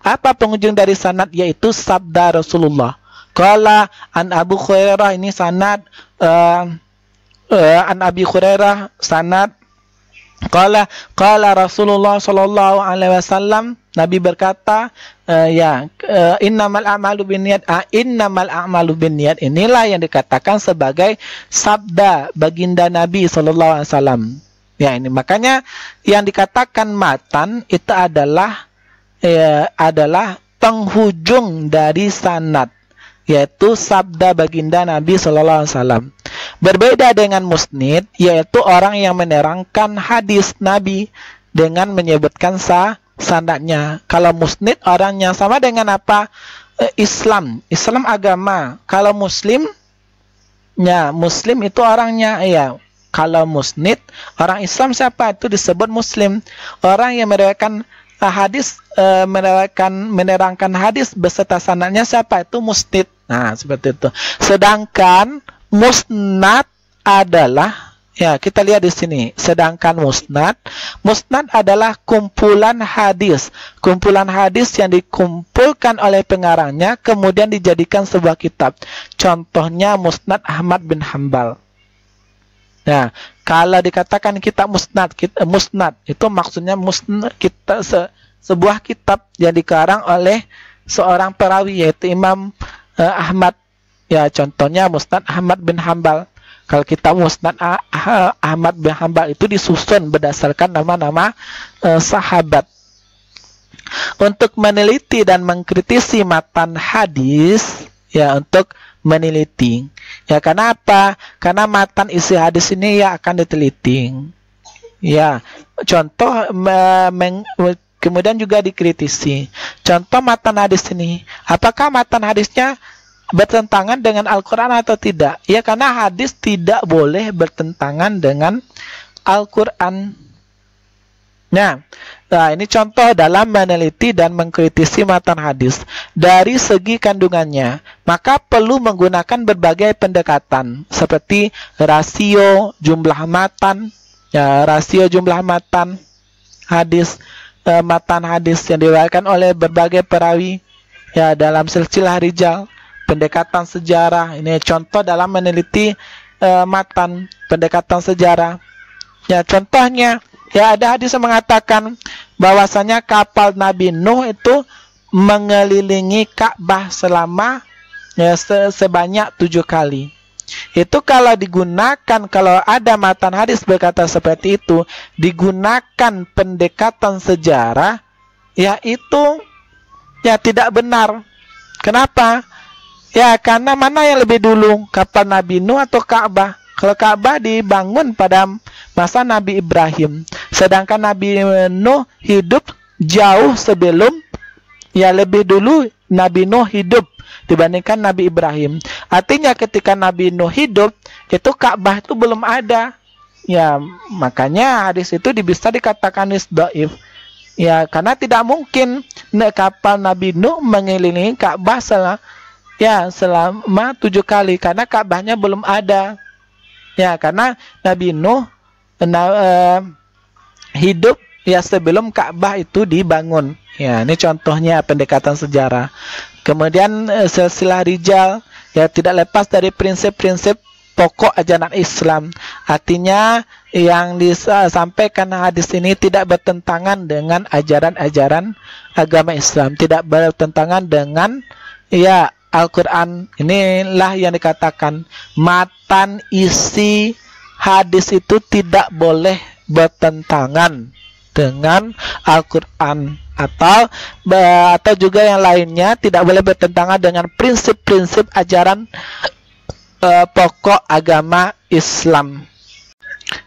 Apa penghujung dari sanad? Yaitu sabda Rasulullah. Qala an Abu Hurairah, ini sanad an Abi Hurairah sanad. Qala Rasulullah sallallahu alaihi wasallam, Nabi berkata innamal a'malu binniyat, inilah yang dikatakan sebagai sabda baginda Nabi sallallahu alaihi wasallam. Ya, ini makanya yang dikatakan matan itu adalah penghujung dari sanad, yaitu sabda baginda Nabi Sallallahu Alaihi Wasallam. Berbeda dengan musnid, yaitu orang yang menerangkan hadis Nabi dengan menyebutkan sanadnya. Kalau musnid orangnya sama dengan apa? Islam agama. Kalau Muslim itu orangnya ya. Kalau musnid orang Islam siapa? Itu disebut Muslim. Orang yang meriwayatkan hadis, menerangkan hadis beserta sanadnya siapa? Itu musnid. Nah, seperti itu. Sedangkan musnad adalah, ya kita lihat di sini. Sedangkan musnad adalah kumpulan hadis yang dikumpulkan oleh pengarangnya kemudian dijadikan sebuah kitab. Contohnya Musnad Ahmad bin Hambal. Nah, kalau dikatakan kitab musnad itu maksudnya sebuah kitab yang dikarang oleh seorang perawi, yaitu Imam Ahmad. Ya, contohnya Musnad Ahmad bin Hambal. Kalau kitab Musnad Ahmad bin Hambal itu disusun berdasarkan nama-nama sahabat. Untuk meneliti dan mengkritisi matan hadis, ya untuk meneliti. Ya, karena apa? Karena matan isi hadis ini ya akan diteliti. Ya, contoh kemudian juga dikritisi. Contoh matan hadis ini, apakah matan hadisnya bertentangan dengan Al-Quran atau tidak? Ya, karena hadis tidak boleh bertentangan dengan Al-Quran. Nah, ini contoh dalam meneliti dan mengkritisi matan hadis. Dari segi kandungannya, maka perlu menggunakan berbagai pendekatan seperti rasio jumlah matan, hadis, matan hadis yang diriwayatkan oleh berbagai perawi, ya dalam silsilah rijal, pendekatan sejarah. Ini contoh dalam meneliti matan, pendekatan sejarah. Ya, contohnya, ya ada hadis yang mengatakan bahwasanya kapal Nabi Nuh itu mengelilingi Ka'bah selama sebanyak 7 kali. Itu kalau digunakan, kalau ada matan hadis berkata seperti itu, digunakan pendekatan sejarah, ya itu ya tidak benar. Kenapa? Ya karena mana yang lebih dulu, kapal Nabi Nuh atau Ka'bah? Kalau Ka'bah dibangun pada masa Nabi Ibrahim, sedangkan Nabi Nuh hidup jauh sebelum, ya lebih dulu Nabi Nuh hidup dibandingkan Nabi Ibrahim. Artinya ketika Nabi Nuh hidup, itu Ka'bah itu belum ada. Ya, makanya hadis itu bisa dikatakan dhaif. Ya, karena tidak mungkin kapal Nabi Nuh mengelilingi Ka'bah selama 7 kali, karena Ka'bahnya belum ada. Ya, karena Nabi Nuh hidup ya sebelum Ka'bah itu dibangun. Ya, ini contohnya pendekatan sejarah. Kemudian silsilah rijal ya tidak lepas dari prinsip-prinsip pokok ajaran Islam. Artinya yang disampaikan hadis ini tidak bertentangan dengan ajaran-ajaran agama Islam, tidak bertentangan dengan ya Al-Quran. Inilah yang dikatakan matan isi hadis itu tidak boleh bertentangan dengan Al-Quran atau juga yang lainnya, tidak boleh bertentangan dengan prinsip-prinsip ajaran pokok agama Islam.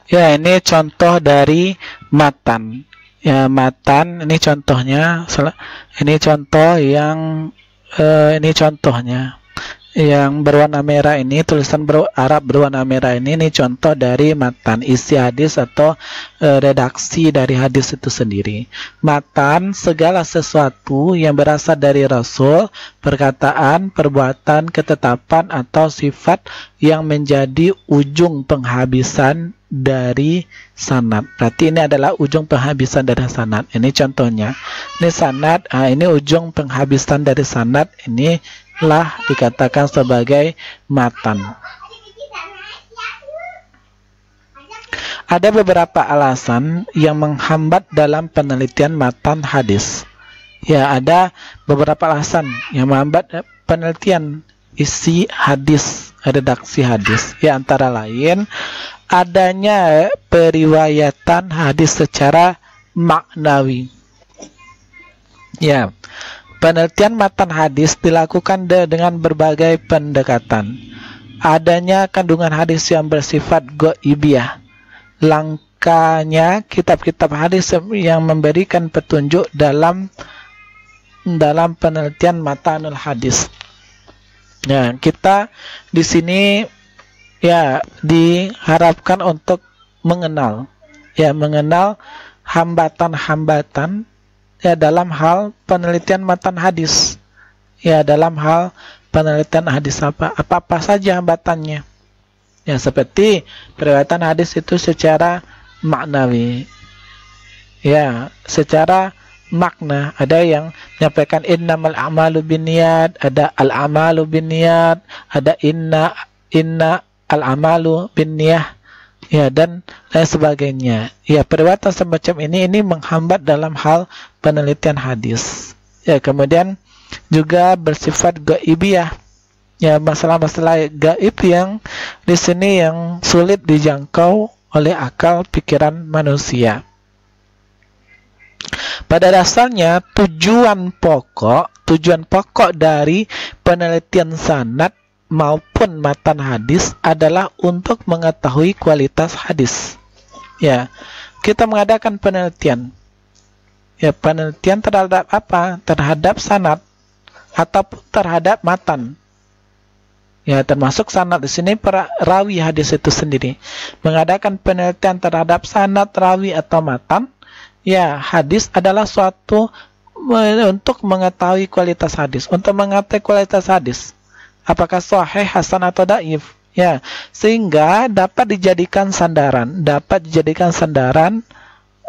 Ya, ini contoh dari matan. Ya, matan ini contohnya. Ini contoh yang ini contohnya yang berwarna merah ini, tulisan Arab berwarna merah ini contoh dari matan, isi hadis atau redaksi dari hadis itu sendiri. Matan segala sesuatu yang berasal dari Rasul, perkataan, perbuatan, ketetapan atau sifat yang menjadi ujung penghabisan dari sanad. Berarti ini adalah ujung penghabisan dari sanad. Ini contohnya. Ini sanad, ini ujung penghabisan dari sanad. Ini lah dikatakan sebagai matan. Ada beberapa alasan yang menghambat dalam penelitian matan hadis. Ya, ada beberapa alasan yang menghambat penelitian isi hadis, redaksi hadis. Ya, antara lain adanya periwayatan hadis secara maknawi. Ya, penelitian matan hadis dilakukan dengan berbagai pendekatan. Adanya kandungan hadis yang bersifat ghaibiyah. Langkanya kitab-kitab hadis yang memberikan petunjuk dalam penelitian matanul hadis. Nah, kita di sini ya diharapkan untuk mengenal hambatan-hambatan ya dalam hal penelitian matan hadis. Ya, dalam hal penelitian hadis apa saja hambatannya. Ya, seperti periwayatan hadis itu secara maknawi. Ya, secara makna ada yang menyampaikan innamal a'malu binniyat, ada al-amalu binniyat, ada inna al-amalu binniyah. Ya, dan lain sebagainya. Ya, periwayatan semacam ini menghambat dalam hal penelitian hadis. Ya, kemudian juga bersifat ghaibiyah. Ya, masalah-masalah gaib yang di sini yang sulit dijangkau oleh akal pikiran manusia. Pada dasarnya tujuan pokok dari penelitian sanad maupun matan hadis adalah untuk mengetahui kualitas hadis. Ya, kita mengadakan penelitian. Ya, penelitian terhadap apa? Terhadap sanad ataupun terhadap matan. Ya, termasuk sanad di sini para rawi hadis itu sendiri. Mengadakan penelitian terhadap sanad, rawi atau matan. Ya, hadis adalah suatu untuk mengetahui kualitas hadis, untuk mengetahui kualitas hadis. Apakah sahih, hasan atau dhaif? Ya, sehingga dapat dijadikan sandaran,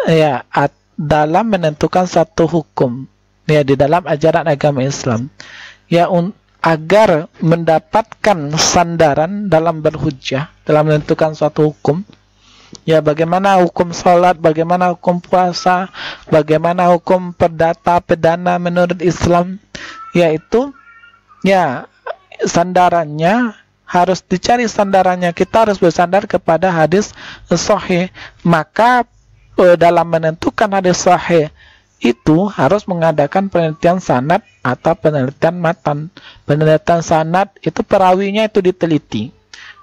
ya dalam menentukan satu hukum ya di dalam ajaran agama Islam. Ya, agar mendapatkan sandaran dalam berhujjah, dalam menentukan suatu hukum. Ya, bagaimana hukum sholat, bagaimana hukum puasa, bagaimana hukum perdana menurut Islam. Yaitu ya sandarannya harus dicari sandarannya. Kita harus bersandar kepada hadis sahih. Maka dalam menentukan hadis sahih itu harus mengadakan penelitian sanad atau penelitian matan. Penelitian sanad itu perawinya itu diteliti.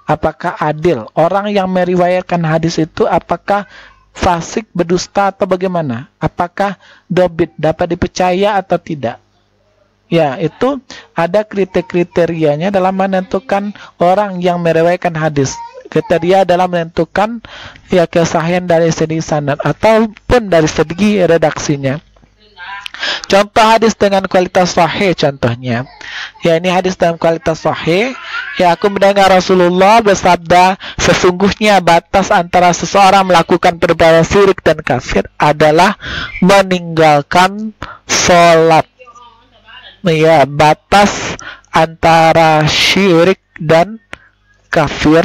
Apakah adil? Orang yang meriwayatkan hadis itu apakah fasik, berdusta atau bagaimana? Apakah dobit, dapat dipercaya atau tidak? Ya, itu ada kriterianya dalam menentukan orang yang meriwayatkan hadis. Kriteria dalam menentukan ya kesahihan dari segi sanad ataupun dari segi redaksinya. Contoh hadis dengan kualitas sahih contohnya. Ya, ini hadis dalam kualitas sahih. Ya, aku mendengar Rasulullah bersabda, sesungguhnya batas antara seseorang melakukan perbuatan syirik dan kafir adalah meninggalkan sholat. Ya, batas antara syirik dan kafir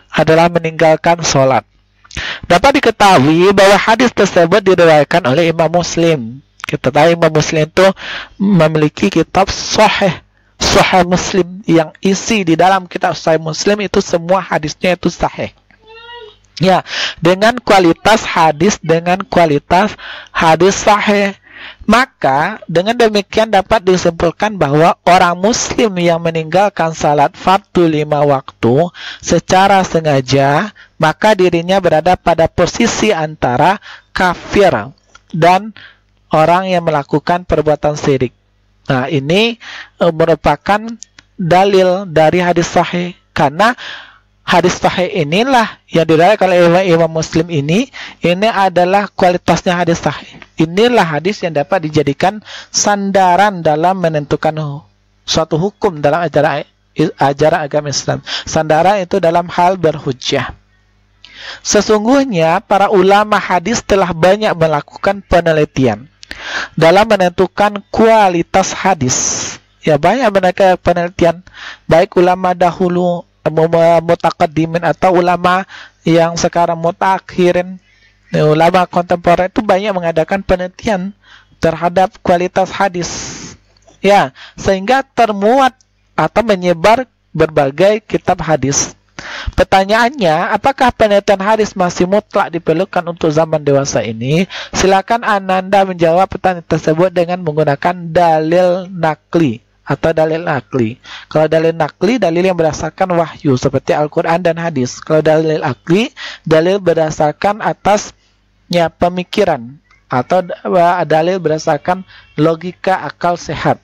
adalah meninggalkan sholat. Dapat diketahui bahwa hadis tersebut diriwayatkan oleh Imam Muslim. Kita tahu Imam Muslim itu memiliki kitab Sahih Muslim, yang isi di dalam kitab Sahih Muslim itu semua hadisnya itu sahih. Ya, dengan kualitas hadis sahih. Maka dengan demikian dapat disimpulkan bahwa orang muslim yang meninggalkan salat fardu 5 waktu secara sengaja, maka dirinya berada pada posisi antara kafir dan orang yang melakukan perbuatan syirik. Nah, ini merupakan dalil dari hadis sahih, karena hadis sahih inilah yang diriwayatkan oleh Imam Muslim ini adalah kualitasnya hadis sahih. Inilah hadis yang dapat dijadikan sandaran dalam menentukan suatu hukum dalam ajaran agama Islam. Sandaran itu dalam hal berhujjah. Sesungguhnya para ulama hadis telah banyak melakukan penelitian dalam menentukan kualitas hadis. Ya, banyak mereka penelitian, baik ulama dahulu mutaqaddimin atau ulama yang sekarang mutakhirin, ulama kontemporer itu banyak mengadakan penelitian terhadap kualitas hadis. Ya, sehingga termuat atau menyebar berbagai kitab hadis. Pertanyaannya, apakah penelitian hadis masih mutlak diperlukan untuk zaman dewasa ini? Silakan Ananda menjawab pertanyaan tersebut dengan menggunakan dalil nakli atau dalil akli. Kalau dalil nakli, dalil yang berdasarkan wahyu seperti Al-Quran dan hadis. Kalau dalil akli, dalil berdasarkan atasnya pemikiran atau dalil berdasarkan logika akal sehat.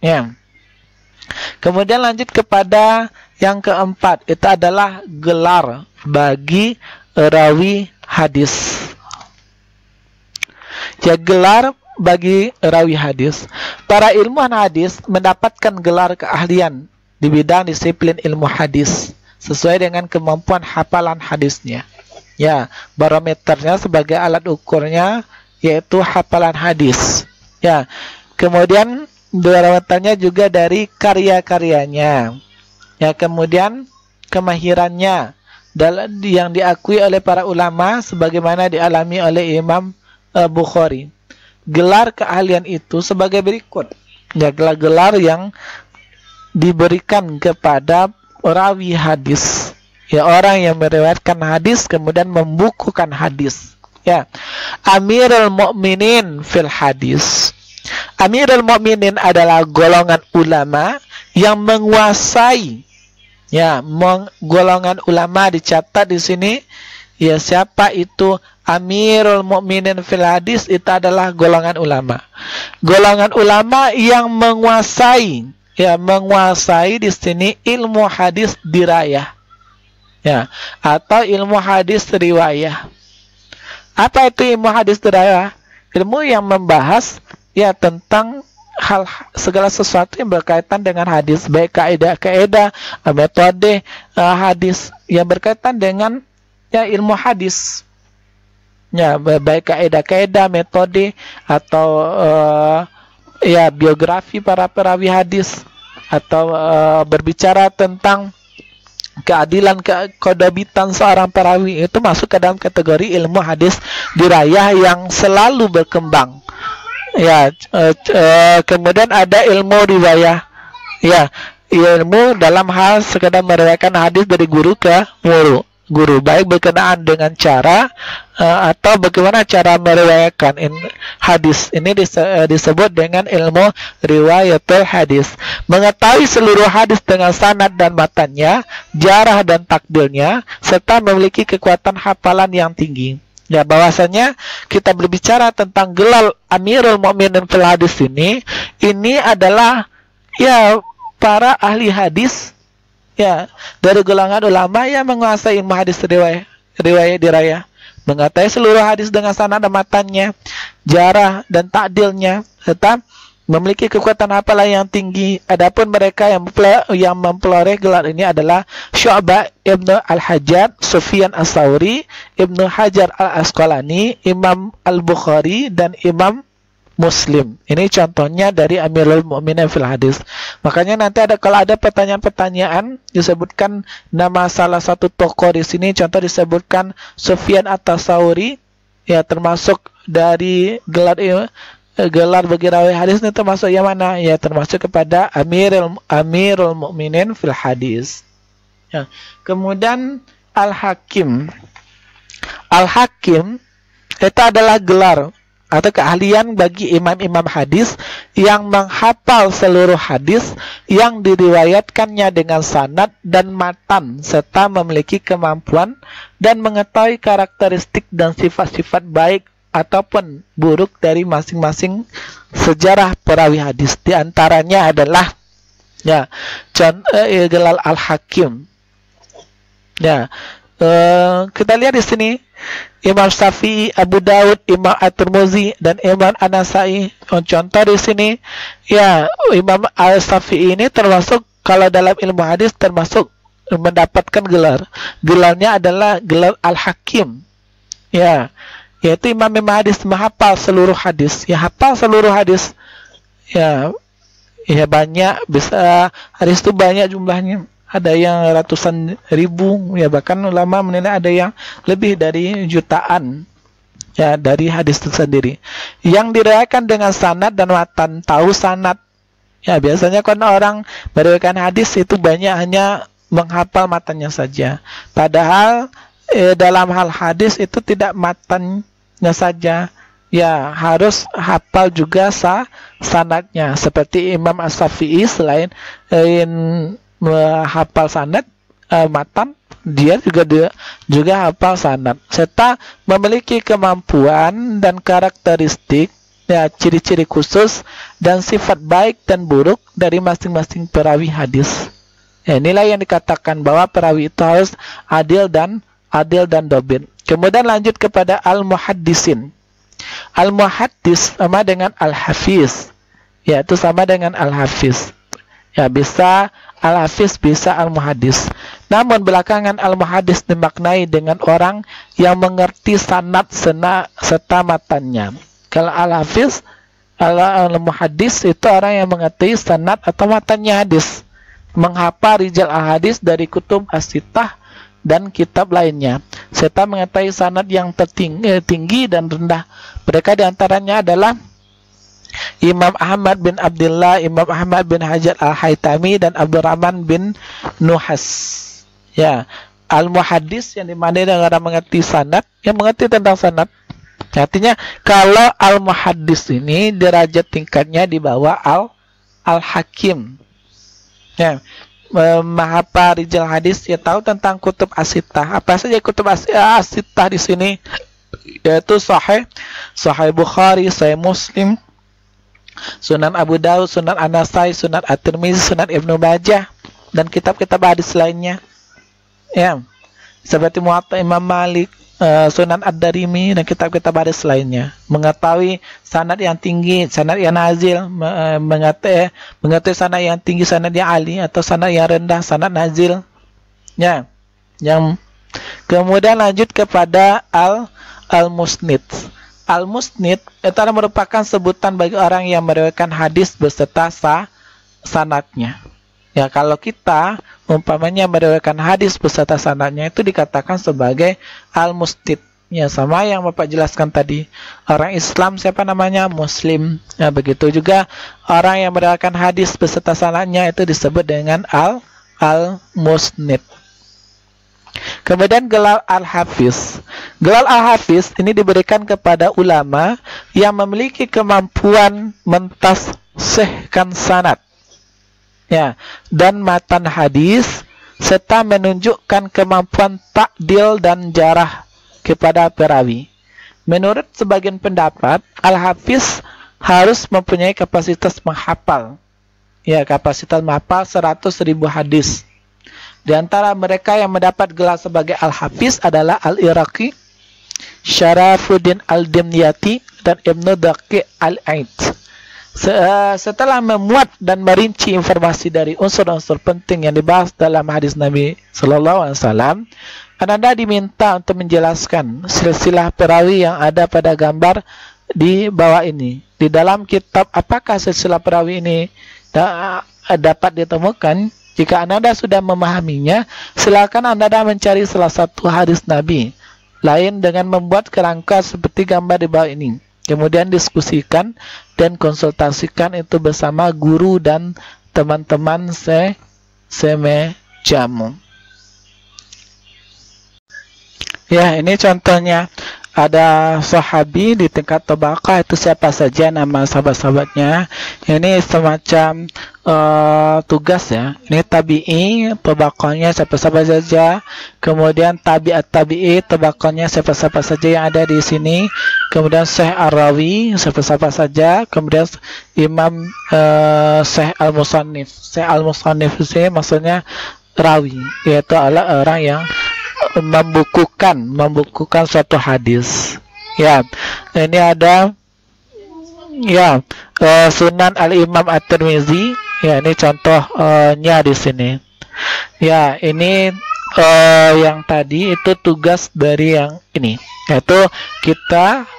Ya. Kemudian lanjut kepada yang keempat, itu adalah gelar bagi rawi hadis. Ya, gelar bagi rawi hadis. Para ilmuwan hadis mendapatkan gelar keahlian di bidang disiplin ilmu hadis sesuai dengan kemampuan hafalan hadisnya. Ya, barometernya sebagai alat ukurnya yaitu hafalan hadis. Ya, kemudian barometernya juga dari karya-karyanya. Ya, kemudian kemahirannya yang diakui oleh para ulama sebagaimana dialami oleh Imam Bukhari. Gelar keahlian itu sebagai berikut. Ya, gelar-gelar yang diberikan kepada rawi hadis. Ya, orang yang meriwayatkan hadis kemudian membukukan hadis. Ya, Amirul Mukminin fil hadis. Amirul Mukminin adalah golongan ulama yang menguasai. Ya, golongan ulama dicatat di sini. Ya, siapa itu Amirul Mukminin fil hadis? Itu adalah golongan ulama. Golongan ulama yang menguasai, ya, menguasai di sini ilmu hadis dirayah. Ya, atau ilmu hadis riwayah. Apa itu ilmu hadis dirayah? Ilmu yang membahas ya tentang hal segala sesuatu yang berkaitan dengan hadis, baik kaidah-kaidah, metode hadis yang berkaitan dengan ya ilmu hadis. Ya, baik kaidah-kaidah, metode atau ya biografi para perawi hadis, atau berbicara tentang keadilan, kekodabitan seorang perawi, itu masuk ke dalam kategori ilmu hadis dirayah yang selalu berkembang. Ya, kemudian ada ilmu riwayah. Ya, ilmu dalam hal sekedar meriwayatkan hadis dari guru ke guru, baik berkenaan dengan cara atau bagaimana cara meriwayatkan hadis. Ini disebut dengan ilmu riwayatul hadis. Mengetahui seluruh hadis dengan sanad dan matanya, jarah dan takdilnya, serta memiliki kekuatan hafalan yang tinggi. Ya, bahwasanya kita berbicara tentang gelar Amirul Mukminin fil hadis ini adalah ya para ahli hadis ya dari golongan ulama yang menguasai ilmu hadis riwayah dirayah, mengetahui seluruh hadis dengan sanad dan matanya, jarah dan ta'dilnya, serta memiliki kekuatan hafalan yang tinggi. Adapun mereka yang mempeloreh gelar ini adalah Syu'bah Ibnu Al-Hajjaj, Sufyan Ats-Tsauri, Ibnu Hajar Al-Asqalani, Imam Al-Bukhari, dan Imam Muslim. Ini contohnya dari Amirul Mukminin fil hadis. Makanya nanti kalau ada pertanyaan-pertanyaan disebutkan nama salah satu tokoh di sini, contoh disebutkan Sufyan Ats-Tsauri, ya termasuk dari gelar bagi rawi hadis ini termasuk yang mana? Ya termasuk kepada Amirul Mukminin fil hadis. Ya. Kemudian Al-Hakim. Al-Hakim itu adalah gelar atau keahlian bagi imam-imam hadis yang menghafal seluruh hadis yang diriwayatkannya dengan sanad dan matan, serta memiliki kemampuan dan mengetahui karakteristik dan sifat-sifat baik ataupun buruk dari masing-masing sejarah perawi hadis. Di antaranya adalah gelar Al-Hakim. Kita lihat di sini Imam Syafi'i, Abu Daud, Imam At-Tirmidzi, dan Imam An-Nasa'i. Contoh di sini, ya Imam Al-Syafi'i ini termasuk kalau dalam ilmu hadis termasuk mendapatkan gelar. Gelarnya adalah gelar Al-Hakim. Ya, yaitu imam hadis menghafal seluruh hadis. Ya, hafal seluruh hadis. Ya banyak, bisa hadis itu banyak jumlahnya. Ada yang ratusan ribu, ya bahkan ulama menilai ada yang lebih dari jutaan, ya dari hadis itu sendiri. Yang diriwayatkan dengan sanad dan matan. Tahu sanad, ya biasanya kan orang meriwayatkan hadis itu banyak hanya menghafal matannya saja. Padahal dalam hal hadis itu tidak matannya saja, ya harus hafal juga sanadnya. Seperti Imam As-Syafi'i selain menghafal sanad matan, dia juga hafal sanad, serta memiliki kemampuan dan karakteristik, ya ciri-ciri khusus dan sifat baik dan buruk dari masing-masing perawi hadis. Ya, inilah yang dikatakan bahwa perawi itu harus adil dan dobit. Kemudian lanjut kepada al-muhaddisin. Al-muhaddis sama dengan al-hafiz, yaitu sama dengan al-hafiz. Ya, bisa al-hafiz, bisa al-muhaddis. Namun belakangan al-muhaddis dimaknai dengan orang yang mengerti sanad serta matannya. Kalau al-hafiz, al-muhaddis itu orang yang mengerti sanad atau matannya hadis, menghafal rijal al-hadis dari kutub as-sittah dan kitab lainnya, serta mengetahui sanad yang tinggi dan rendah. Mereka diantaranya adalah Imam Ahmad bin Abdullah, Imam Ahmad bin Hajar Al-Haytami, dan Abdurrahman bin Nuhas. Ya, al-muhaddis yang dimana dengan orang mengerti sanad, yang mengerti tentang sanad. Artinya kalau al-muhaddis ini derajat tingkatnya di bawah al-hakim. Ya, menghafal rijal hadis, ya tahu tentang kutub as-sittah. Apa saja kutub as-sittah di sini? Yaitu Sahih Bukhari, Sahih Muslim, Sunan Abu Daud, Sunan An-Nasai, Sunan At-Tirmidzi, Sunan Ibnu Majah, dan kitab-kitab hadis lainnya. Ya, seperti Muwatta Imam Malik, Sunan Ad-Darimi, dan kitab-kitab hadis lainnya. Mengetahui sanad yang tinggi, sanad yang nazil, mengetahui sanad yang tinggi, sanad yang ali, atau sanad yang rendah, sanad nazil. Ya, yang kemudian lanjut kepada al-musnid. Al-musnid itu merupakan sebutan bagi orang yang meriwayatkan hadis beserta sanadnya. Ya, kalau kita umpamanya meriwayatkan hadis beserta sanadnya, itu dikatakan sebagai al-musnid. Ya, sama yang Bapak jelaskan tadi. Orang Islam siapa namanya? Muslim. Ya, begitu juga orang yang meriwayatkan hadis beserta sanadnya itu disebut dengan al-musnid. Kemudian gelar al-hafiz. Gelar al-hafiz ini diberikan kepada ulama yang memiliki kemampuan mentasihkan sanad, ya, dan matan hadis, serta menunjukkan kemampuan ta'dil dan jarah kepada perawi. Menurut sebagian pendapat, al-hafiz harus mempunyai kapasitas menghafal, ya, kapasitas menghafal 100.000 hadis. Di antara mereka yang mendapat gelar sebagai al-hafiz adalah al-Iraqi, Syarafuddin Al-Dimyati dan Ibnu Daqiq Al-Aid. Setelah memuat dan merinci informasi dari unsur-unsur penting yang dibahas dalam hadis Nabi Sallallahu Alaihi Wasallam, Ananda diminta untuk menjelaskan silsilah perawi yang ada pada gambar di bawah ini. Di dalam kitab apakah silsilah perawi ini dapat ditemukan? Jika Ananda sudah memahaminya, silakan Ananda mencari salah satu hadis Nabi lain dengan membuat kerangka seperti gambar di bawah ini. Kemudian diskusikan dan konsultasikan itu bersama guru dan teman-teman semejamu. Ya, ini contohnya. Ada sahabi di tingkat tabaqah, itu siapa saja nama sahabat-sahabatnya. Ini semacam tugas ya. Ini tabi'i, tabaqahnya siapa-siapa saja. Kemudian tabi'at tabi'i, tabaqahnya siapa-siapa saja yang ada di sini. Kemudian Syekh Ar-Rawi, siapa-siapa saja. Kemudian Imam Syekh Al-Musannif. Syekh Al-Musannif ini maksudnya rawi, yaitu adalah orang yang membukukan suatu hadis. Ya, ini ada ya Sunan Al-Imam At-Tirmizi. Ya, ini contohnya di sini. Ya, ini yang tadi itu tugas dari yang ini, yaitu kita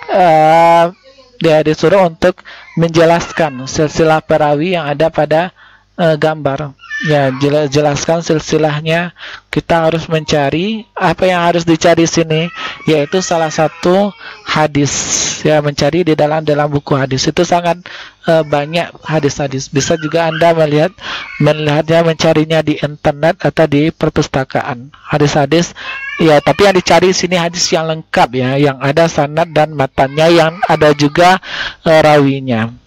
disuruh untuk menjelaskan silsilah perawi yang ada pada gambar. Ya, jelaskan silsilahnya. Kita harus mencari apa yang harus dicari sini, yaitu salah satu hadis. Ya, mencari di dalam buku hadis itu sangat banyak hadis-hadis. Bisa juga Anda melihatnya, mencarinya di internet atau di perpustakaan. Hadis-hadis ya, tapi yang dicari sini hadis yang lengkap ya, yang ada sanad dan matanya, yang ada juga rawinya.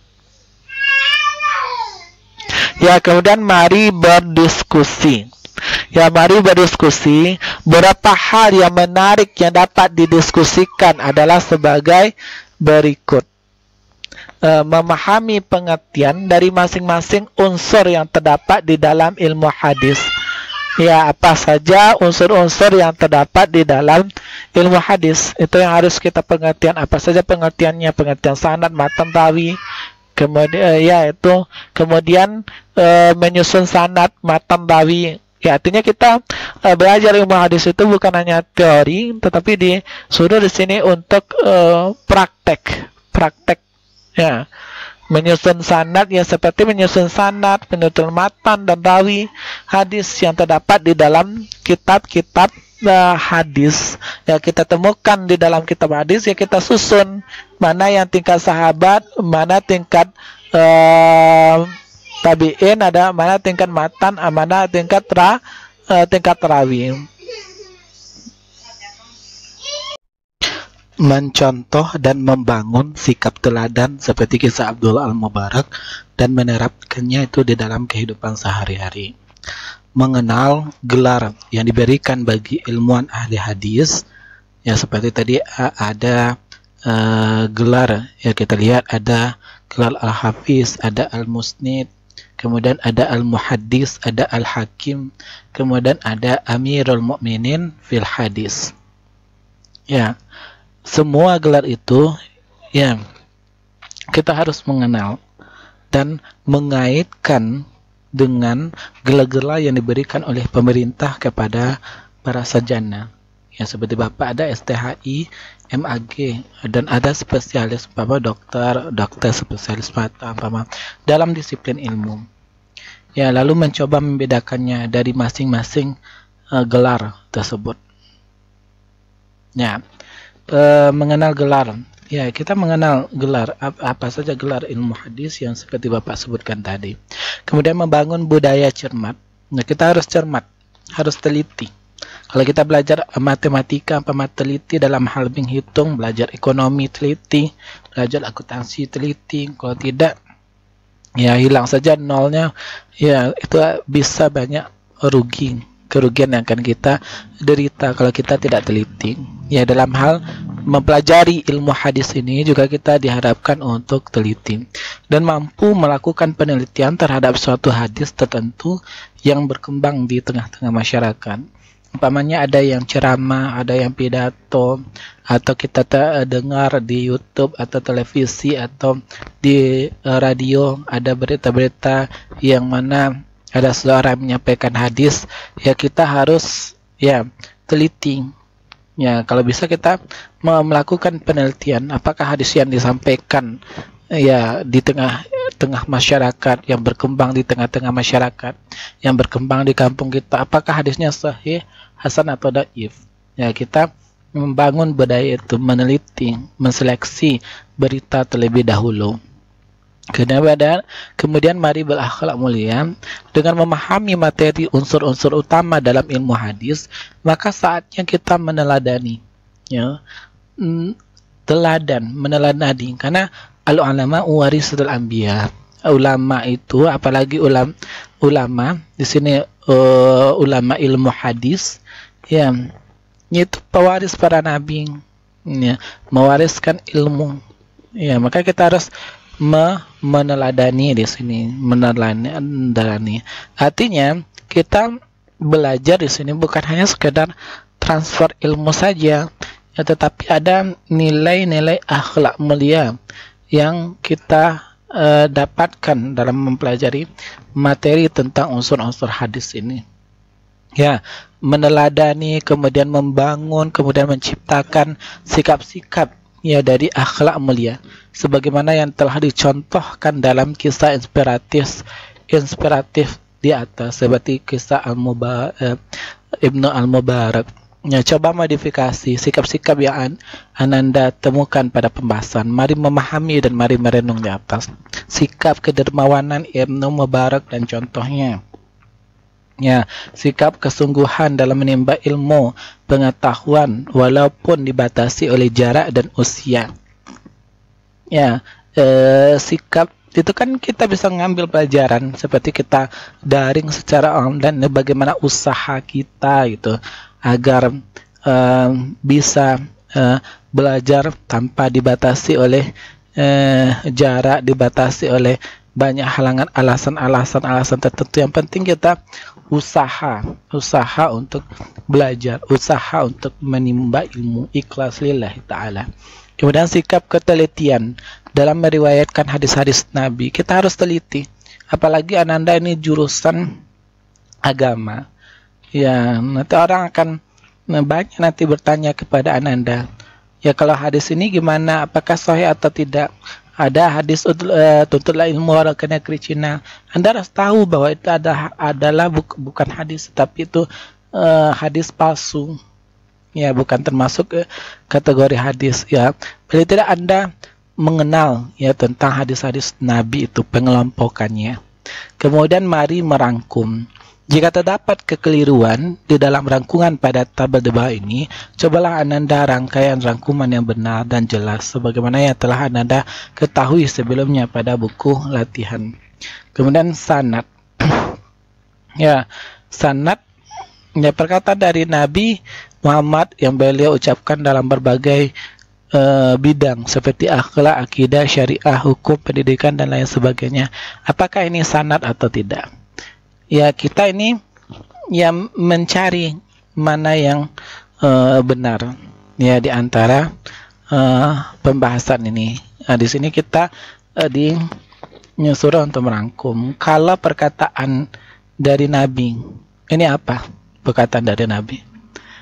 Ya, kemudian mari berdiskusi. Ya, mari berdiskusi. Beberapa hal yang menarik yang dapat didiskusikan adalah sebagai berikut. Memahami pengertian dari masing-masing unsur yang terdapat di dalam ilmu hadis. Ya, apa saja unsur-unsur yang terdapat di dalam ilmu hadis. Itu yang harus kita pengertian. Apa saja pengertiannya? Pengertian sanad, matan, rawi. Kemudian menyusun sanad, matan, rawi. Ya, artinya kita belajar ilmu hadis itu bukan hanya teori, tetapi disuruh di sini untuk praktek. Ya, menyusun sanad ya, seperti menyusun sanad, menyusun matan dan rawi hadis yang terdapat di dalam kitab-kitab hadis. Ya, kita temukan di dalam kitab hadis, ya kita susun mana yang tingkat sahabat, mana tingkat tabi'in, ada mana tingkat matan, mana tingkat rawi. Mencontoh dan membangun sikap teladan seperti kisah Abdullah Al-Mubarak dan menerapkannya itu di dalam kehidupan sehari-hari. Mengenal gelar yang diberikan bagi ilmuwan ahli hadis, ya seperti tadi ada gelar ya, kita lihat ada gelar Al-Hafiz, ada Al-Musnid, kemudian ada Al-Muhaddis, ada Al-Hakim, kemudian ada Amirul Mukminin fil Hadis. Ya, semua gelar itu ya kita harus mengenal dan mengaitkan dengan gelar-gelar yang diberikan oleh pemerintah kepada para sarjana. Ya, seperti Bapak ada STHI, MAG, dan ada spesialis dokter spesialis mata dalam disiplin ilmu. Ya, lalu mencoba membedakannya dari masing-masing gelar tersebut. Ya, mengenal gelar. Ya, kita mengenal gelar apa saja gelar ilmu hadis yang seperti Bapak sebutkan tadi. Kemudian membangun budaya cermat. Nah, kita harus cermat, harus teliti. Kalau kita belajar matematika, teliti dalam hal menghitung, belajar ekonomi teliti, belajar akuntansi teliti. Kalau tidak, ya hilang saja nolnya. Ya, itu bisa banyak kerugian yang akan kita derita kalau kita tidak teliti. Ya, dalam hal mempelajari ilmu hadis ini juga kita diharapkan untuk teliti dan mampu melakukan penelitian terhadap suatu hadis tertentu yang berkembang di tengah-tengah masyarakat. Umpamanya ada yang ceramah, ada yang pidato, atau kita dengar di YouTube atau televisi atau di radio ada berita-berita yang mana ada seorang menyampaikan hadis, ya kita harus ya teliti. Ya, kalau bisa kita melakukan penelitian apakah hadis yang disampaikan ya di tengah masyarakat yang berkembang, di tengah-tengah masyarakat yang berkembang di kampung kita, apakah hadisnya sahih, hasan atau dhaif. Ya, kita membangun budaya itu, meneliti, menseleksi berita terlebih dahulu. Kemudian mari berakhlak mulia dengan memahami materi unsur-unsur utama dalam ilmu hadis, maka saatnya kita meneladani, ya, meneladani, karena al-ulama warisatul anbiya. Ulama itu, apalagi ulama di sini ulama ilmu hadis, ya, itu pewaris para nabi, ya, mewariskan ilmu. Ya, maka kita harus meneladani di sini, meneladani. Artinya kita belajar di sini bukan hanya sekedar transfer ilmu saja, ya, tetapi ada nilai-nilai akhlak mulia yang kita dapatkan dalam mempelajari materi tentang unsur-unsur hadis ini. Ya, meneladani, kemudian membangun, kemudian menciptakan sikap-sikap ya dari akhlak mulia, sebagaimana yang telah dicontohkan dalam kisah inspiratif di atas, seperti kisah Ibnu Al-Mubarak. Ya, coba modifikasi sikap-sikap yang Ananda temukan pada pembahasan. Mari memahami dan mari merenung di atas sikap kedermawanan Ibnu Mubarak dan contohnya. Ya, sikap kesungguhan dalam menimba ilmu pengetahuan walaupun dibatasi oleh jarak dan usia. Ya, sikap itu kan kita bisa mengambil pelajaran seperti kita daring secara online, bagaimana usaha kita gitu agar bisa belajar tanpa dibatasi oleh jarak, dibatasi oleh banyak halangan, alasan tertentu. Yang penting kita usaha untuk belajar, usaha untuk menimba ilmu, ikhlas lillahi ta'ala. Kemudian sikap ketelitian dalam meriwayatkan hadis-hadis Nabi. Kita harus teliti, apalagi Ananda ini jurusan agama. Ya, nanti orang akan banyak nanti bertanya kepada Ananda, ya kalau hadis ini gimana, apakah sahih atau tidak? Ada hadis tuntutlah ilmu orang ke negeri Cina. Anda harus tahu bahwa itu adalah bukan hadis, tapi itu hadis palsu. Ya, bukan termasuk kategori hadis. Ya, paling tidak Anda mengenal ya tentang hadis-hadis Nabi itu, pengelompokannya. Kemudian mari merangkum. Jika terdapat kekeliruan di dalam rangkuman pada tabel di bawah ini, cobalah Ananda rangkaian rangkuman yang benar dan jelas sebagaimana yang telah Ananda ketahui sebelumnya pada buku latihan. Kemudian sanad. Ya, sanad ya, perkataan dari Nabi Muhammad yang beliau ucapkan dalam berbagai bidang seperti akhlak, akidah, syariah, hukum, pendidikan dan lain sebagainya. Apakah ini sanad atau tidak? Ya, kita ini yang mencari mana yang benar ya di antara pembahasan ini. Nah, di sini kita disuruh untuk merangkum. Kalau perkataan dari Nabi, ini apa perkataan dari Nabi?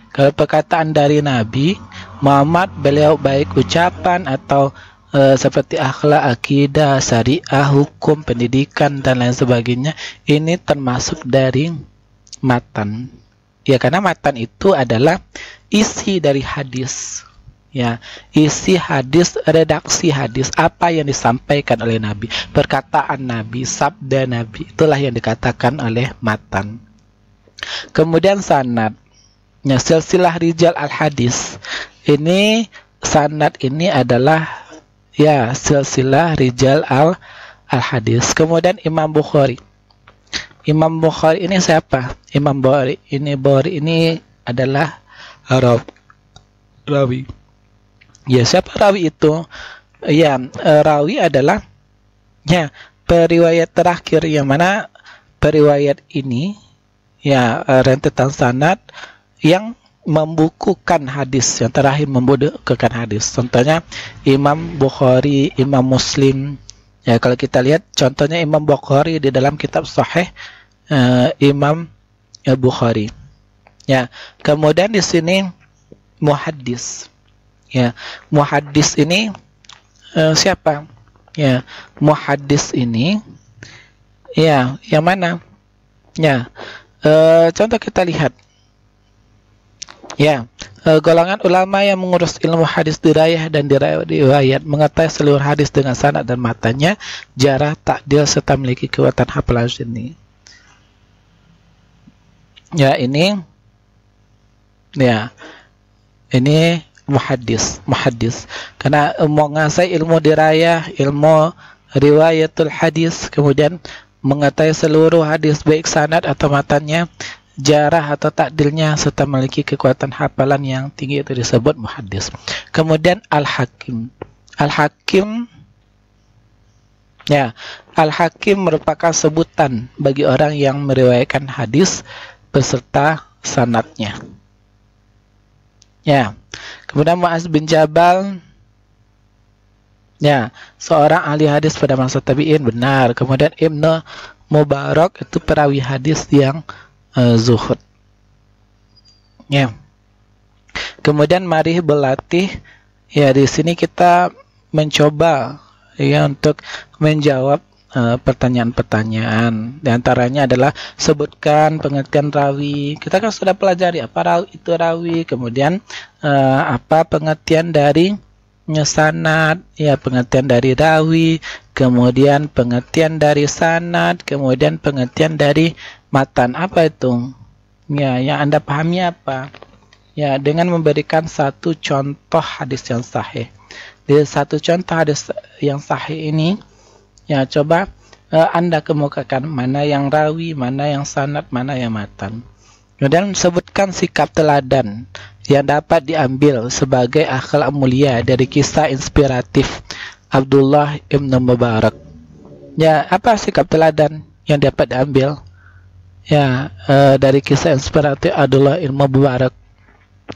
Kalau perkataan dari Nabi Muhammad, beliau baik ucapan atau seperti akhlak, akidah, syariah, hukum, pendidikan dan lain sebagainya, ini termasuk dari matan. Ya, karena matan itu adalah isi dari hadis. Ya, isi hadis, redaksi hadis, apa yang disampaikan oleh Nabi, perkataan Nabi, sabda Nabi, itulah yang dikatakan oleh matan. Kemudian sanad. Ya, silsilah rijal al-hadis. Ini sanad ini adalah ya silsilah rijal al-hadis. Kemudian Imam Bukhari. Imam Bukhari ini siapa? Imam Bukhari ini adalah rawi. Ya, siapa rawi itu? Ya, rawi adalah ya periwayat terakhir, yang mana periwayat ini ya rentetan sanad yang membukukan hadis, yang terakhir membukukan hadis. Contohnya Imam Bukhari, Imam Muslim. Ya, kalau kita lihat contohnya Imam Bukhari di dalam kitab Sahih Imam Bukhari. Ya, kemudian di sini muhaddis. Ya, muhaddis ini siapa? Ya, muhaddis ini ya, yang mana? Ya, contoh kita lihat. Ya, golongan ulama yang mengurus ilmu hadis dirayah dan riwayat, mengetahui seluruh hadis dengan sanad dan matanya, jarah, takdil serta memiliki kekuatan hafalan ini. Ya, ini muhaddis. Karena menguasai ilmu dirayah, ilmu riwayatul hadis, kemudian mengetahui seluruh hadis baik sanad atau matanya, jarah atau takdilnya, serta memiliki kekuatan hafalan yang tinggi, itu disebut muhaddis. Kemudian al-hakim. Ya, al-hakim merupakan sebutan bagi orang yang meriwayatkan hadis beserta sanadnya. Ya. Kemudian Mu'adz bin Jabal, ya, seorang ahli hadis pada masa tabi'in, benar. Kemudian Ibnu Mubarak itu perawi hadis yang zuhud. Ya. Kemudian mari berlatih. Ya, di sini kita mencoba ya untuk menjawab pertanyaan-pertanyaan. Di antaranya adalah sebutkan pengertian rawi. Kita kan sudah pelajari apa rawi itu rawi, kemudian apa pengertian dari sanad, ya, pengertian dari rawi, kemudian pengertian dari sanad, kemudian pengertian dari matan. Apa itu? Ya, yang Anda pahami apa? Ya, dengan memberikan satu contoh hadis yang sahih. Di satu contoh hadis yang sahih ini, ya, coba Anda kemukakan mana yang rawi, mana yang sanad, mana yang matan. Kemudian sebutkan sikap teladan yang dapat diambil sebagai akhlak mulia dari kisah inspiratif Abdullah ibn Mubarak. Ya, apa sikap teladan yang dapat diambil? Ya, dari kisah inspiratif Abdullah ibn Mubarak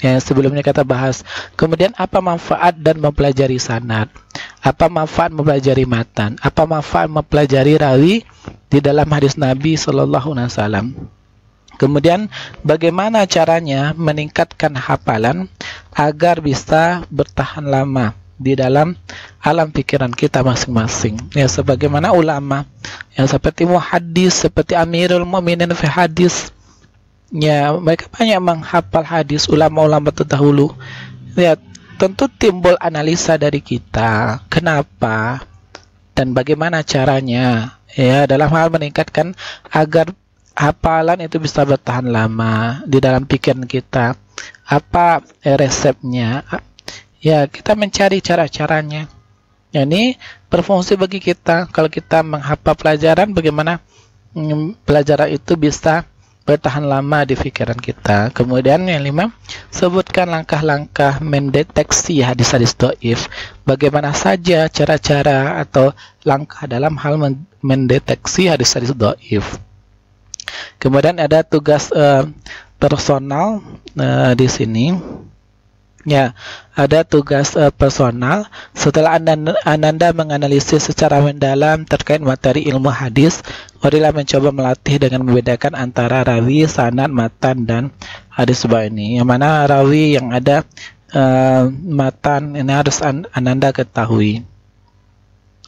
yang sebelumnya kita bahas. Kemudian apa manfaat dan mempelajari sanad? Apa manfaat mempelajari matan? Apa manfaat mempelajari rawi di dalam hadis Nabi Shallallahu Alaihi Wasallam? Kemudian bagaimana caranya meningkatkan hafalan agar bisa bertahan lama di dalam alam pikiran kita masing-masing? Ya, sebagaimana ulama yang seperti muhaddis, seperti Amirul Mukminin fi hadis. Ya, mereka banyak menghafal hadis, ulama-ulama terdahulu. Ya, tentu timbul analisa dari kita, kenapa dan bagaimana caranya, ya, dalam hal meningkatkan agar hafalan itu bisa bertahan lama di dalam pikiran kita. Apa resepnya? Ya, kita mencari cara-caranya. Ya, ini berfungsi bagi kita. Kalau kita menghafal pelajaran, bagaimana pelajaran itu bisa bertahan lama di pikiran kita. Kemudian yang 5, sebutkan langkah-langkah mendeteksi hadis-hadis dhaif. Bagaimana saja cara-cara atau langkah dalam hal mendeteksi hadis-hadis dhaif. Kemudian ada tugas personal di sini. Ya, ada tugas personal. Setelah Ananda menganalisis secara mendalam terkait materi ilmu hadis, marilah mencoba melatih dengan membedakan antara rawi, sanad, matan, dan hadis bawah ini. Yang mana rawi yang ada matan ini harus Ananda ketahui.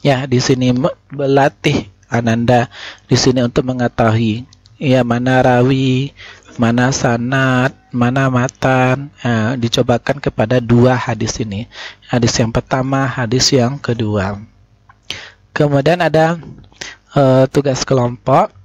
Ya, di sini berlatih Ananda di sini untuk mengetahui ya mana rawi, mana sanad, mana matan. Dicobakan kepada 2 hadis ini. Hadis yang pertama, hadis yang kedua. Kemudian ada tugas kelompok.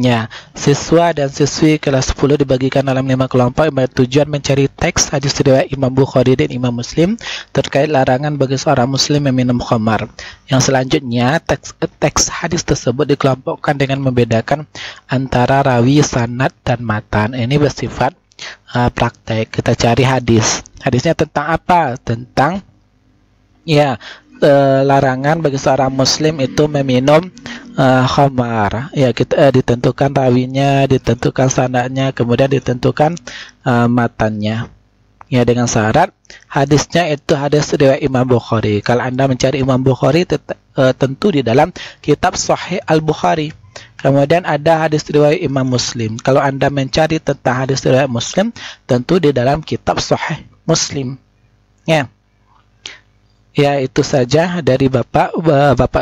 Ya, siswa dan siswi kelas 10 dibagikan dalam 5 kelompok yang bertujuan mencari teks hadis riwayat Imam Bukhari dan Imam Muslim terkait larangan bagi seorang muslim meminum khamar. Yang selanjutnya, teks hadis tersebut dikelompokkan dengan membedakan antara rawi, sanad, dan matan. Ini bersifat praktek. Kita cari hadis. Hadisnya tentang apa? Tentang larangan bagi seorang muslim itu meminum khamar. Ya, kita ditentukan rawinya, ditentukan sanadnya, kemudian ditentukan matannya. Ya, dengan syarat hadisnya itu hadis riwayat Imam Bukhari. Kalau Anda mencari Imam Bukhari tentu di dalam kitab Sahih Al-Bukhari. Kemudian ada hadis riwayat Imam Muslim. Kalau Anda mencari tentang hadis riwayat Muslim, tentu di dalam kitab Sahih Muslim. Ya. Ya, itu saja dari Bapak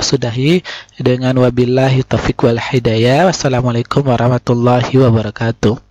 sudahi dengan wabillahi taufiq wal hidayah. Wassalamualaikum warahmatullahi wabarakatuh.